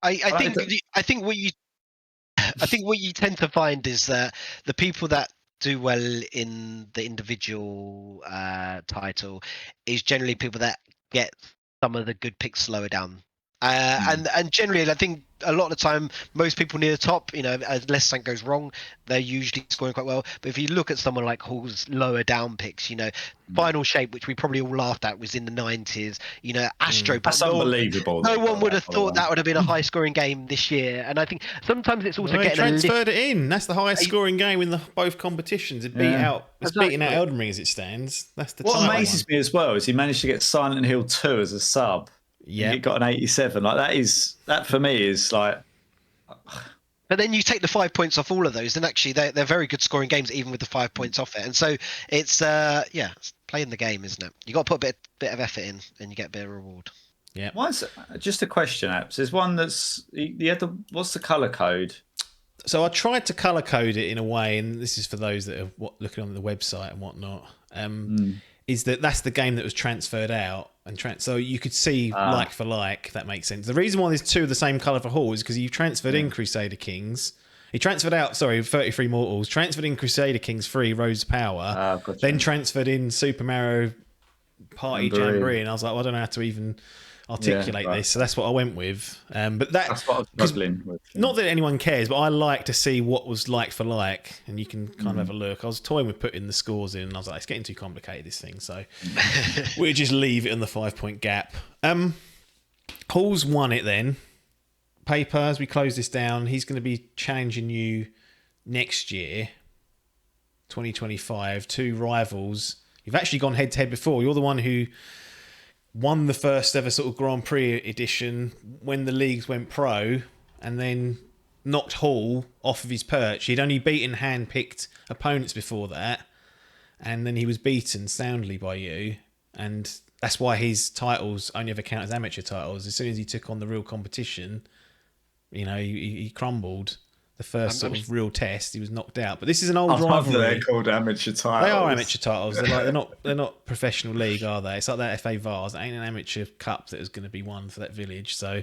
I think what you tend to find is that the people that do well in the individual title is generally people that get some of the good picks slower down. And generally, I think a lot of the time, most people near the top, unless something goes wrong, they're usually scoring quite well. But if you look at someone like Hall's lower down picks, Final Shape, which we probably all laughed at, was in the 90s. Astro, That's unbelievable. No one would have thought that would have been a high-scoring game this year. And I think sometimes it's also getting transferred it in. That's the highest-scoring game in both competitions. It beating out Elden Ring as it stands. That's the what amazes me as well is he managed to get Silent Hill 2 as a sub. Yeah, he got an 87. Like that for me is like. But then you take the 5 points off all of those, then actually they're very good scoring games, even with the 5 points off it. And so it's it's playing the game, isn't it? You got to put a bit of effort in, and you get a bit of reward. Yeah. Just a question, Apps. There's one that's what's the color code? So I tried to color code it in a way, and this is for those that are looking on the website and whatnot. Is that's the game that was transferred out so you could see like for like. That makes sense. The reason why there's 2 of the same color for Hall is because you transferred in Crusader Kings. He transferred out 33 Mortals, transferred in Crusader Kings 3 Rose Power, then transferred in Super Mario Party Jamboree, and I was like, well, I don't know how to even articulate this, so that's what I went with. But that's what I was struggling with. Not that anyone cares, but I like to see what was like for like, and you can kind of have a look. I was toying with putting the scores in, and I was like, it's getting too complicated, this thing, so we just leave it on the 5-point gap. Hall's won it then. Paper, as we close this down, he's going to be challenging you next year, 2025, 2 rivals. You've actually gone head to head before. You're the one who won the first ever sort of Grand Prix edition when the leagues went pro, and then knocked Hall off of his perch. He'd only beaten hand-picked opponents before that, and then he was beaten soundly by you, and that's why his titles only ever count as amateur titles. As soon as he took on the real competition, he crumbled. The first sort of real test, he was knocked out. But this is an old rivalry. They're called amateur titles. They are amateur titles. They're not professional league, are they? It's like that FA Vars. It ain't an amateur cup that is going to be won for that village. So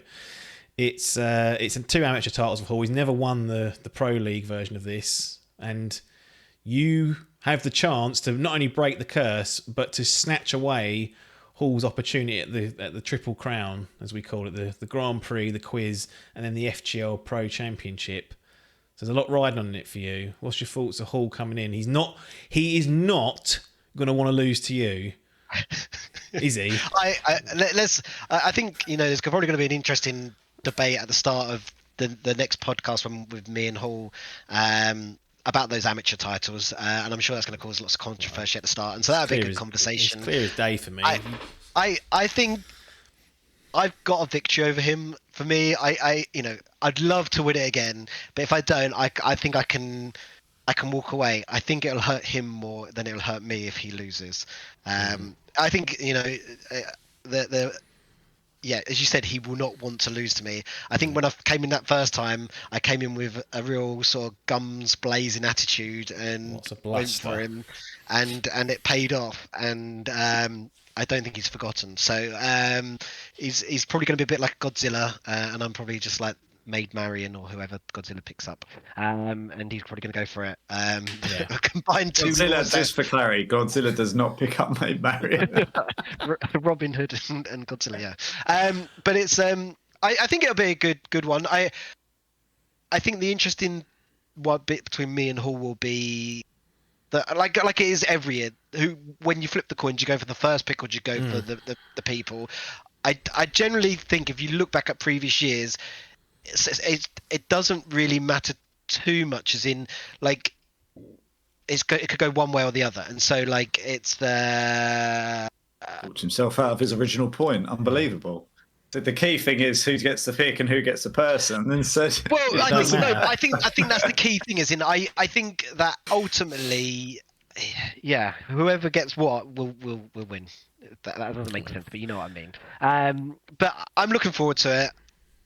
it's 2 amateur titles of Hall. He's never won the pro league version of this, and you have the chance to not only break the curse but to snatch away Hall's opportunity at the Triple Crown, as we call it, the Grand Prix, the quiz, and then the FGL Pro Championship. There's a lot riding on it for you. What's your thoughts of Hall coming in? He is not going to want to lose to you, is he? I think there's probably going to be an interesting debate at the start of the next podcast with me and Hall about those amateur titles, and I'm sure that's going to cause lots of controversy at the start, and so that'll be a good conversation. It's clear as day for me. I think I've got a victory over him. For me, I'd love to win it again, but if I don't, I think I can walk away. I think it'll hurt him more than it'll hurt me if he loses. I think as you said, he will not want to lose to me. I think when I came in that first time, I came in with a real sort of guns blazing attitude and went for him, and it paid off. And I don't think he's forgotten. So he's probably going to be a bit like Godzilla, and I'm probably just like Maid Marian or whoever Godzilla picks up, and he's probably going to go for it. Combined two. Godzilla, just for clarity, Godzilla does not pick up Maid Marian. Robin Hood and Godzilla, yeah. But it's I think it'll be a good one. I think the interesting bit between me and Hall will be that like it is every year. When you flip the coin, do you go for the first pick or do you go for the people? I generally think if you look back at previous years, it doesn't really matter too much, as in like it could go one way or the other, and so like it's the talked himself out of his original point. Unbelievable. The key thing is who gets the pick and who gets the person. And so, well, I think that's the key thing. Is in I think that ultimately yeah, whoever gets what will win. That doesn't make sense, but you know what I mean. But I'm looking forward to it.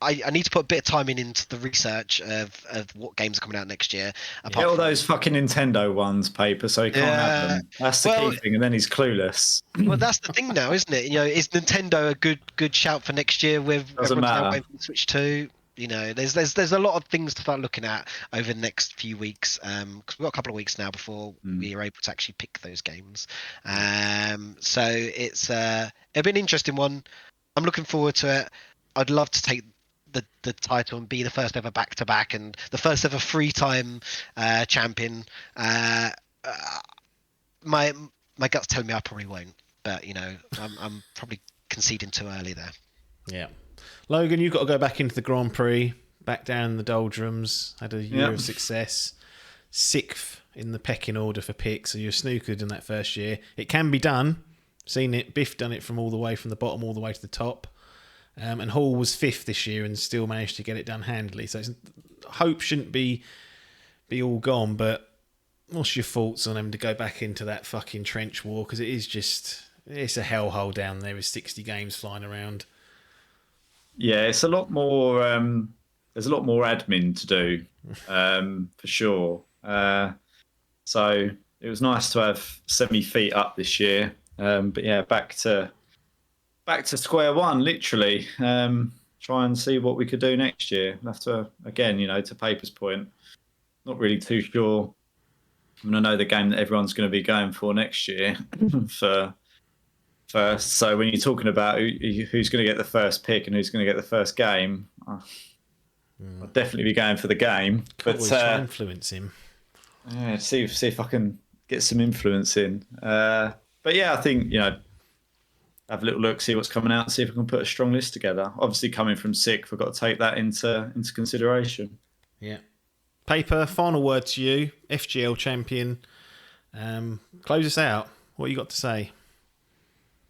I need to put a bit of time into the research of what games are coming out next year. Get all those fucking Nintendo ones, paper, so he can't have Yeah. them. That's the Well, key thing, and then he's clueless. well, that's the thing now, isn't it? Is Nintendo a good shout for next year with Doesn't everyone's now matter. going for the Switch 2? There's a lot of things to start looking at over the next few weeks. Because we've got a couple of weeks now before we are able to actually pick those games. So it'll be an interesting one. I'm looking forward to it. I'd love to take the title and be the first ever back to back and the first ever free time champion. My gut's telling me I probably won't, but I'm probably conceding too early there. Yeah. Logan, you've got to go back into the Grand Prix, back down in the doldrums, had a year of success, 6th in the pecking order for picks, so you're snookered in that first year. It can be done. Seen it. Biff done it from all the way from the bottom all the way to the top. And Hall was 5th this year and still managed to get it done handily. So hope shouldn't be all gone, but what's your thoughts on him to go back into that fucking trench war? Because it's a hellhole down there with 60 games flying around. Yeah, it's a lot more. There's a lot more admin to do, for sure. So it was nice to have Semi feet up this year. But yeah, back to square one, literally. Try and see what we could do next year. We'll have to, again, to Paper's point, not really too sure. I mean, I know the game that everyone's going to be going for next year for first. So when you're talking about who's going to get the first pick and who's going to get the first game, I'll definitely be going for the game. But try to influence him. Yeah, see if I can get some influence in. But yeah, I think have a little look, see what's coming out, and see if we can put a strong list together. Obviously, coming from 6th, we've got to take that into consideration. Yeah. Paper, final word to you, FGL champion. Close us out. What you got to say?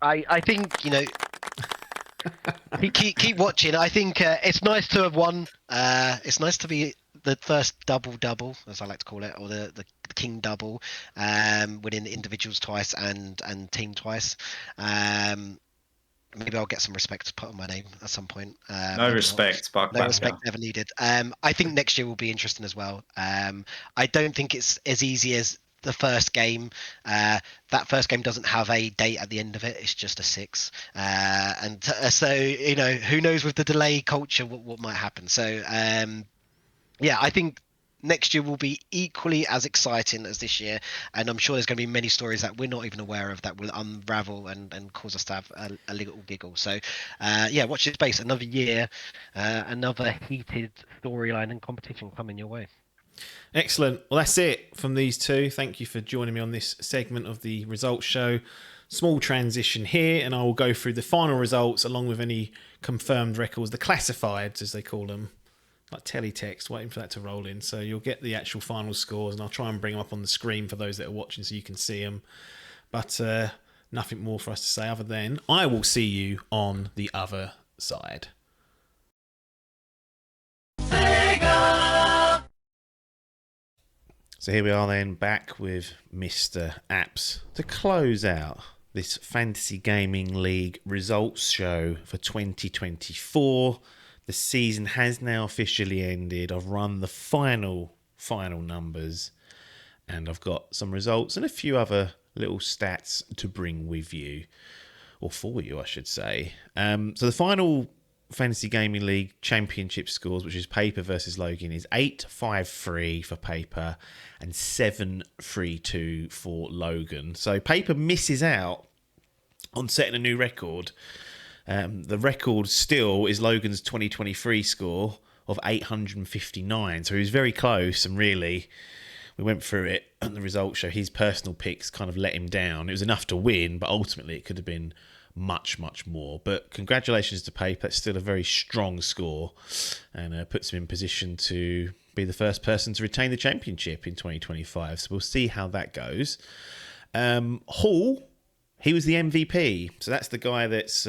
I think keep watching. I think it's nice to have won. It's nice to be the first double, as I like to call it, or the king double, winning the individuals twice and team twice. Maybe I'll get some respect put on my name at some point. No respect, but no respect ever needed. I think next year will be interesting as well. I don't think it's as easy as the first game. That first game doesn't have a date at the end of it. It's just a 6. So who knows with the delay culture what might happen. So yeah, I think next year will be equally as exciting as this year, and I'm sure there's going to be many stories that we're not even aware of that will unravel and cause us to have a little giggle. So yeah, watch this space. Another year, another heated storyline and competition coming your way. Excellent. Well, that's it from these two. Thank you for joining me on this segment of the results show. Small transition here, and I will go through the final results along with any confirmed records, the classifieds as they call them, like teletext, waiting for that to roll in. So you'll get the actual final scores, and I'll try and bring them up on the screen for those that are watching so you can see them. But nothing more for us to say other than I will see you on the other side. So here we are then, back with Mr. Apps to close out this Fantasy Gaming League results show for 2024. The season has now officially ended. I've run the final numbers, and I've got some results and a few other little stats to bring with you, or for you, I should say. So the final Fantasy Gaming League Championship scores, which is Paper versus Logan, is 8-5-3 for Paper and 7-3-2 for Logan. So Paper misses out on setting a new record. The record still is Logan's 2023 score of 859. So he was very close, and really, we went through it on the results show. His personal picks kind of let him down. It was enough to win, but ultimately it could have been much, much more. But congratulations to Paper. It's still a very strong score, and puts him in position to be the first person to retain the championship in 2025. So we'll see how that goes. Hall, he was the MVP. So that's the guy that's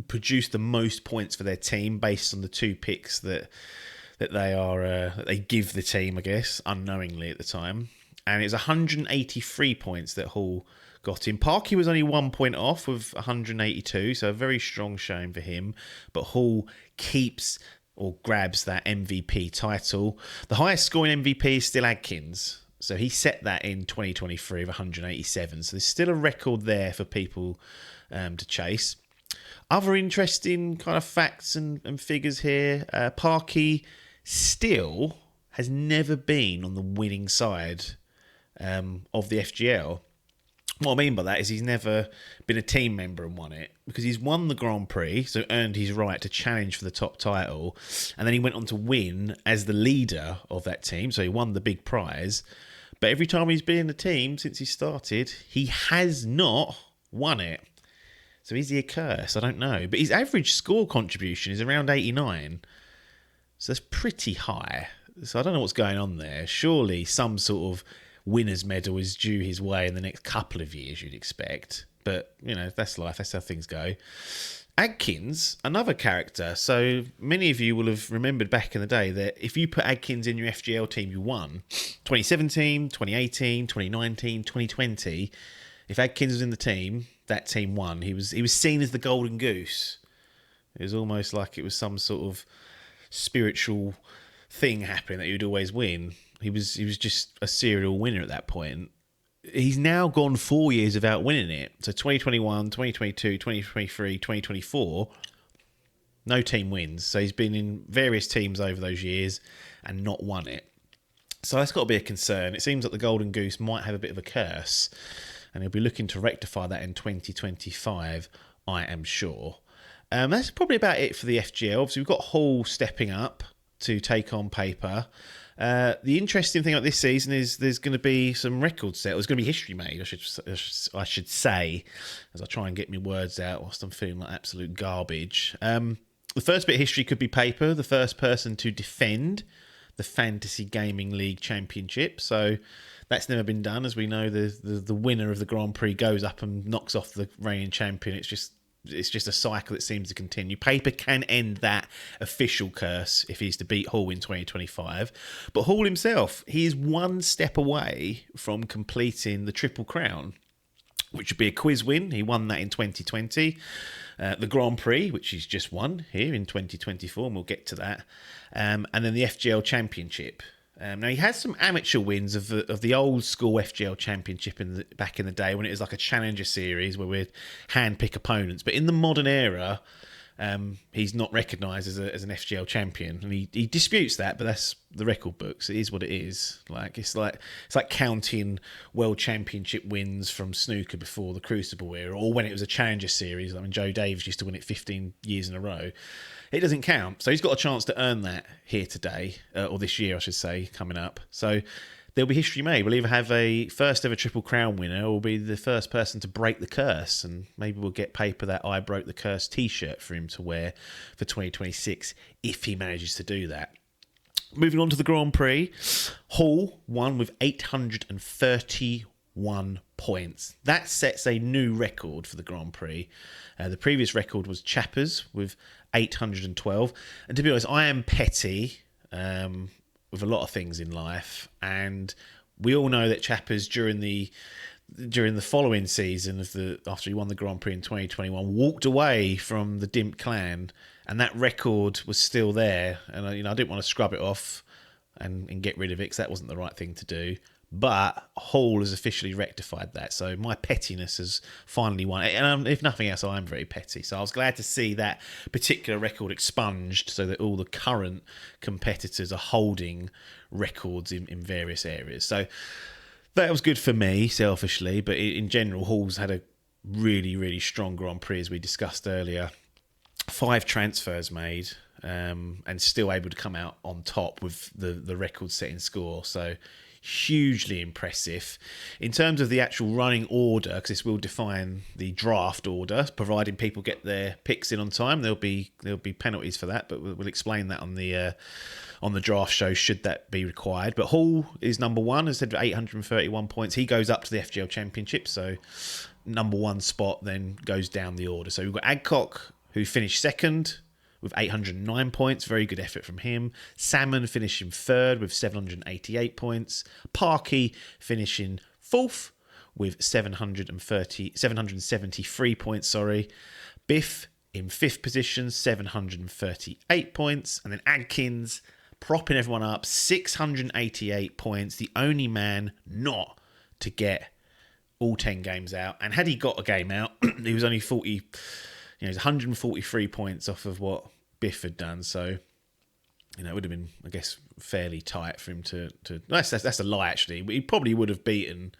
produced the most points for their team based on the 2 picks that they give the team, I guess, unknowingly at the time. and it's 183 points that Hall got in. Parky was only 1 point off with 182, so a very strong showing for him. But Hall keeps or grabs that MVP title. The highest scoring MVP is still Adkins. So he set that in 2023 of 187. So there's still a record there for people to chase. Other interesting kind of facts and figures here. Parky still has never been on the winning side of the FGL. What I mean by that is he's never been a team member and won it, because he's won the Grand Prix, so earned his right to challenge for the top title, and then he went on to win as the leader of that team, so he won the big prize. But every time he's been in the team since he started, he has not won it. So is he a curse? I don't know. But his average score contribution is around 89. So that's pretty high. So I don't know what's going on there. Surely some sort of winner's medal is due his way in the next couple of years, you'd expect. But, you know, that's life. That's how things go. Adkins, another character. So many of you will have remembered back in the day that if you put Adkins in your FGL team, you won. 2017, 2018, 2019, 2020. If Adkins was in the team, that team won. He was seen as the golden goose. It was almost like it was some sort of spiritual thing happening that he would always win. He was just a serial winner at that point. He's now gone 4 years without winning it. So 2021, 2022, 2023, 2024, no team wins. So he's been in various teams over those years and not won it. So that's got to be a concern. It seems like the Golden Goose might have a bit of a curse, and he'll be looking to rectify that in 2025, I am sure. That's probably about it for the FGL. Obviously, we've got Hall stepping up to take on Paper. The interesting thing about this season is there's going to be some records set. There's going to be history made, I should say, as I try and get my words out whilst I'm feeling like absolute garbage. The first bit of history could be Paper, the first person to defend the Fantasy Gaming League Championship. So that's never been done. As we know, the winner of the Grand Prix goes up and knocks off the reigning champion. It's just a cycle that seems to continue. Paper can end that official curse if he's to beat Hall in 2025. But Hall himself, he is one step away from completing the Triple Crown, which would be a quiz win. He won that in 2020. The Grand Prix, which he's just won here in 2024, and we'll get to that. And then the FGL Championship. Now, he has some amateur wins of the old school FGL Championship back in the day when it was like a challenger series where we'd handpick opponents. But in the modern era, he's not recognised as an FGL champion, and he disputes that. But that's the record books. It is what it is. It's like counting world championship wins from snooker before the Crucible era, or when it was a challenger series. I mean, Joe Davis used to win it 15 years in a row. It doesn't count. So he's got a chance to earn that here today, or this year, I should say, coming up. So there'll be history made. We'll either have a first ever Triple Crown winner, or we'll be the first person to break the curse. And maybe we'll get Paper that I Broke the Curse t-shirt for him to wear for 2026 if he manages to do that. Moving on to the Grand Prix, Hall won with 831 points. That sets a new record for the Grand Prix. The previous record was Chapper's with 812. And to be honest, I am petty with a lot of things in life, and we all know that Chapper's during the following season after he won the Grand Prix in 2021 walked away from the Dimp clan, and that record was still there. And I didn't want to scrub it off and get rid of it, because that wasn't the right thing to do. But Hall has officially rectified that. So my pettiness has finally won. And if nothing else, I'm very petty. So I was glad to see that particular record expunged so that all the current competitors are holding records in various areas. So that was good for me, selfishly. But in general, Hall's had a really, really strong Grand Prix, as we discussed earlier. 5 transfers made, and still able to come out on top with the record-setting score. So hugely impressive. In terms of the actual running order, because this will define the draft order, providing people get their picks in on time, there'll be penalties for that, but we'll explain that on the draft show should that be required. But Hall is number one, as I said, 831 points. He goes up to the FGL Championship, so number one spot then goes down the order. So we've got Adcock, who finished second with 809 points. Very good effort from him. Salmon finishing third with 788 points. Parky finishing fourth with 773 points. Biff in fifth position, 738 points. And then Adkins propping everyone up, 688 points. The only man not to get all 10 games out. And had he got a game out, he was only 143 points off of what Biff had done. So, it would have been, I guess, fairly tight for him to that's a lie, actually. He probably would have beaten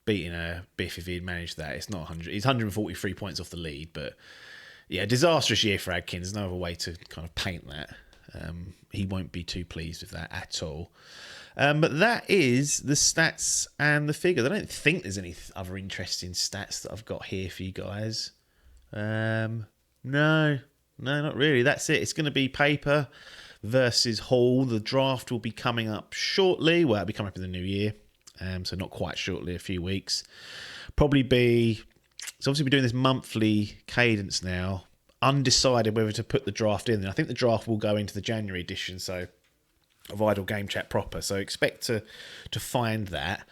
Biff if he had managed that. It's not 100. He's 143 points off the lead, but yeah, disastrous year for Adkins. No other way to kind of paint that. He won't be too pleased with that at all. But that is the stats and the figures. I don't think there's any other interesting stats that I've got here for you guys. No, not really. That's it. It's going to be paper versus Hall. The draft will be coming up shortly. Well, it'll be coming up in the new year. So not quite shortly, a few weeks. Probably be... So obviously we're doing this monthly cadence now. Undecided whether to put the draft in. I think the draft will go into the January edition, so of Idle Game Chat proper. So expect to find that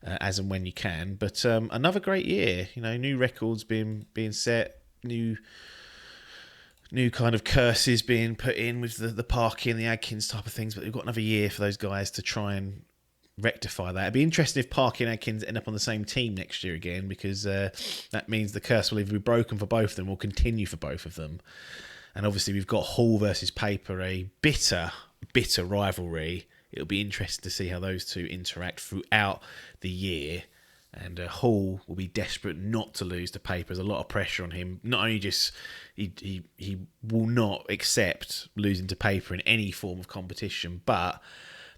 as and when you can. But another great year. New records being set, new kind of curses being put in with the Parky and the Adkins type of things. But we've got another year for those guys to try and rectify that. It'd be interesting if Parky and Adkins end up on the same team next year again, because that means the curse will either be broken for both of them or continue for both of them. And obviously we've got Hall versus Paper, a bitter rivalry. It'll be interesting to see how those two interact throughout the year. And Hall will be desperate not to lose to Paper. There's a lot of pressure on him. Not only just he will not accept losing to Paper in any form of competition, but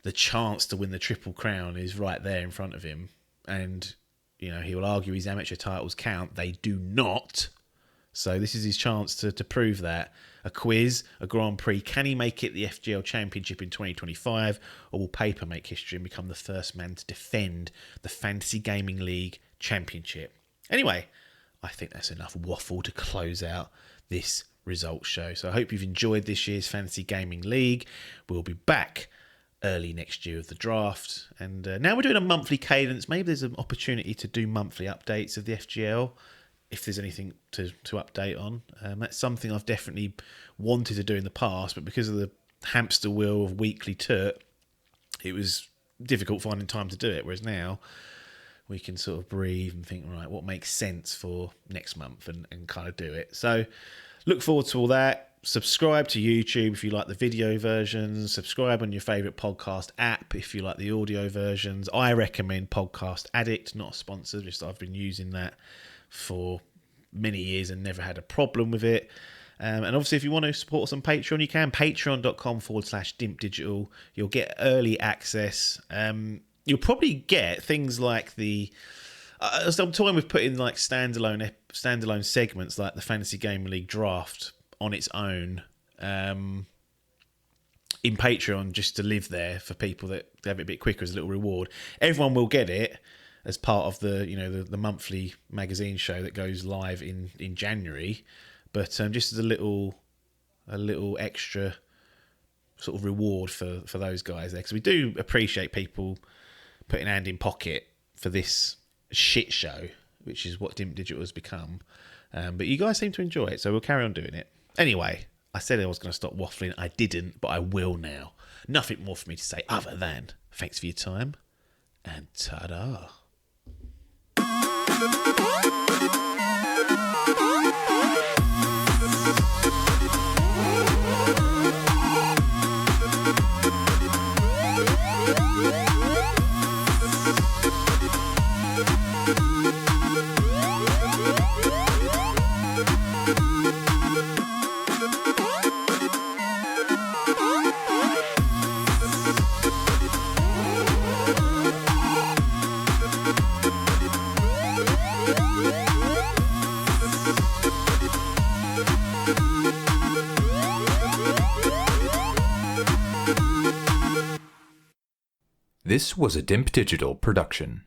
the chance to win the Triple Crown is right there in front of him. And, he will argue his amateur titles count. They do not. So this is his chance to prove that. A quiz, a Grand Prix. Can he make it the FGL Championship in 2025? Or will Paper make history and become the first man to defend the Fantasy Gaming League Championship? Anyway, I think that's enough waffle to close out this results show. So I hope you've enjoyed this year's Fantasy Gaming League. We'll be back early next year of the draft, and now we're doing a monthly cadence. Maybe there's an opportunity to do monthly updates of the FGL if there's anything to update on. That's something I've definitely wanted to do in the past, but because of the hamster wheel of weekly turt, it was difficult finding time to do it, whereas now we can sort of breathe and think, right, what makes sense for next month, and kind of do it. So look forward to all that. Subscribe to YouTube if you like the video versions. Subscribe on your favourite podcast app if you like the audio versions. I recommend Podcast Addict, not a sponsor, just I've been using that for many years and never had a problem with it. And obviously, if you want to support us on Patreon, you can. Patreon.com/Dimp Digital. You'll get early access. You'll probably get things like I'm toying with putting like standalone segments like the Fantasy Gaming League Draft on its own in Patreon, just to live there for people that have it a bit quicker as a little reward. Everyone will get it as part of the monthly magazine show that goes live in January, but just as a little extra sort of reward for those guys there, because we do appreciate people putting hand in pocket for this shit show, which is what Dimp Digital has become. But you guys seem to enjoy it, so we'll carry on doing it. Anyway, I said I was going to stop waffling. I didn't, but I will now. Nothing more for me to say other than thanks for your time and ta-da. This was a Dimp Digital production.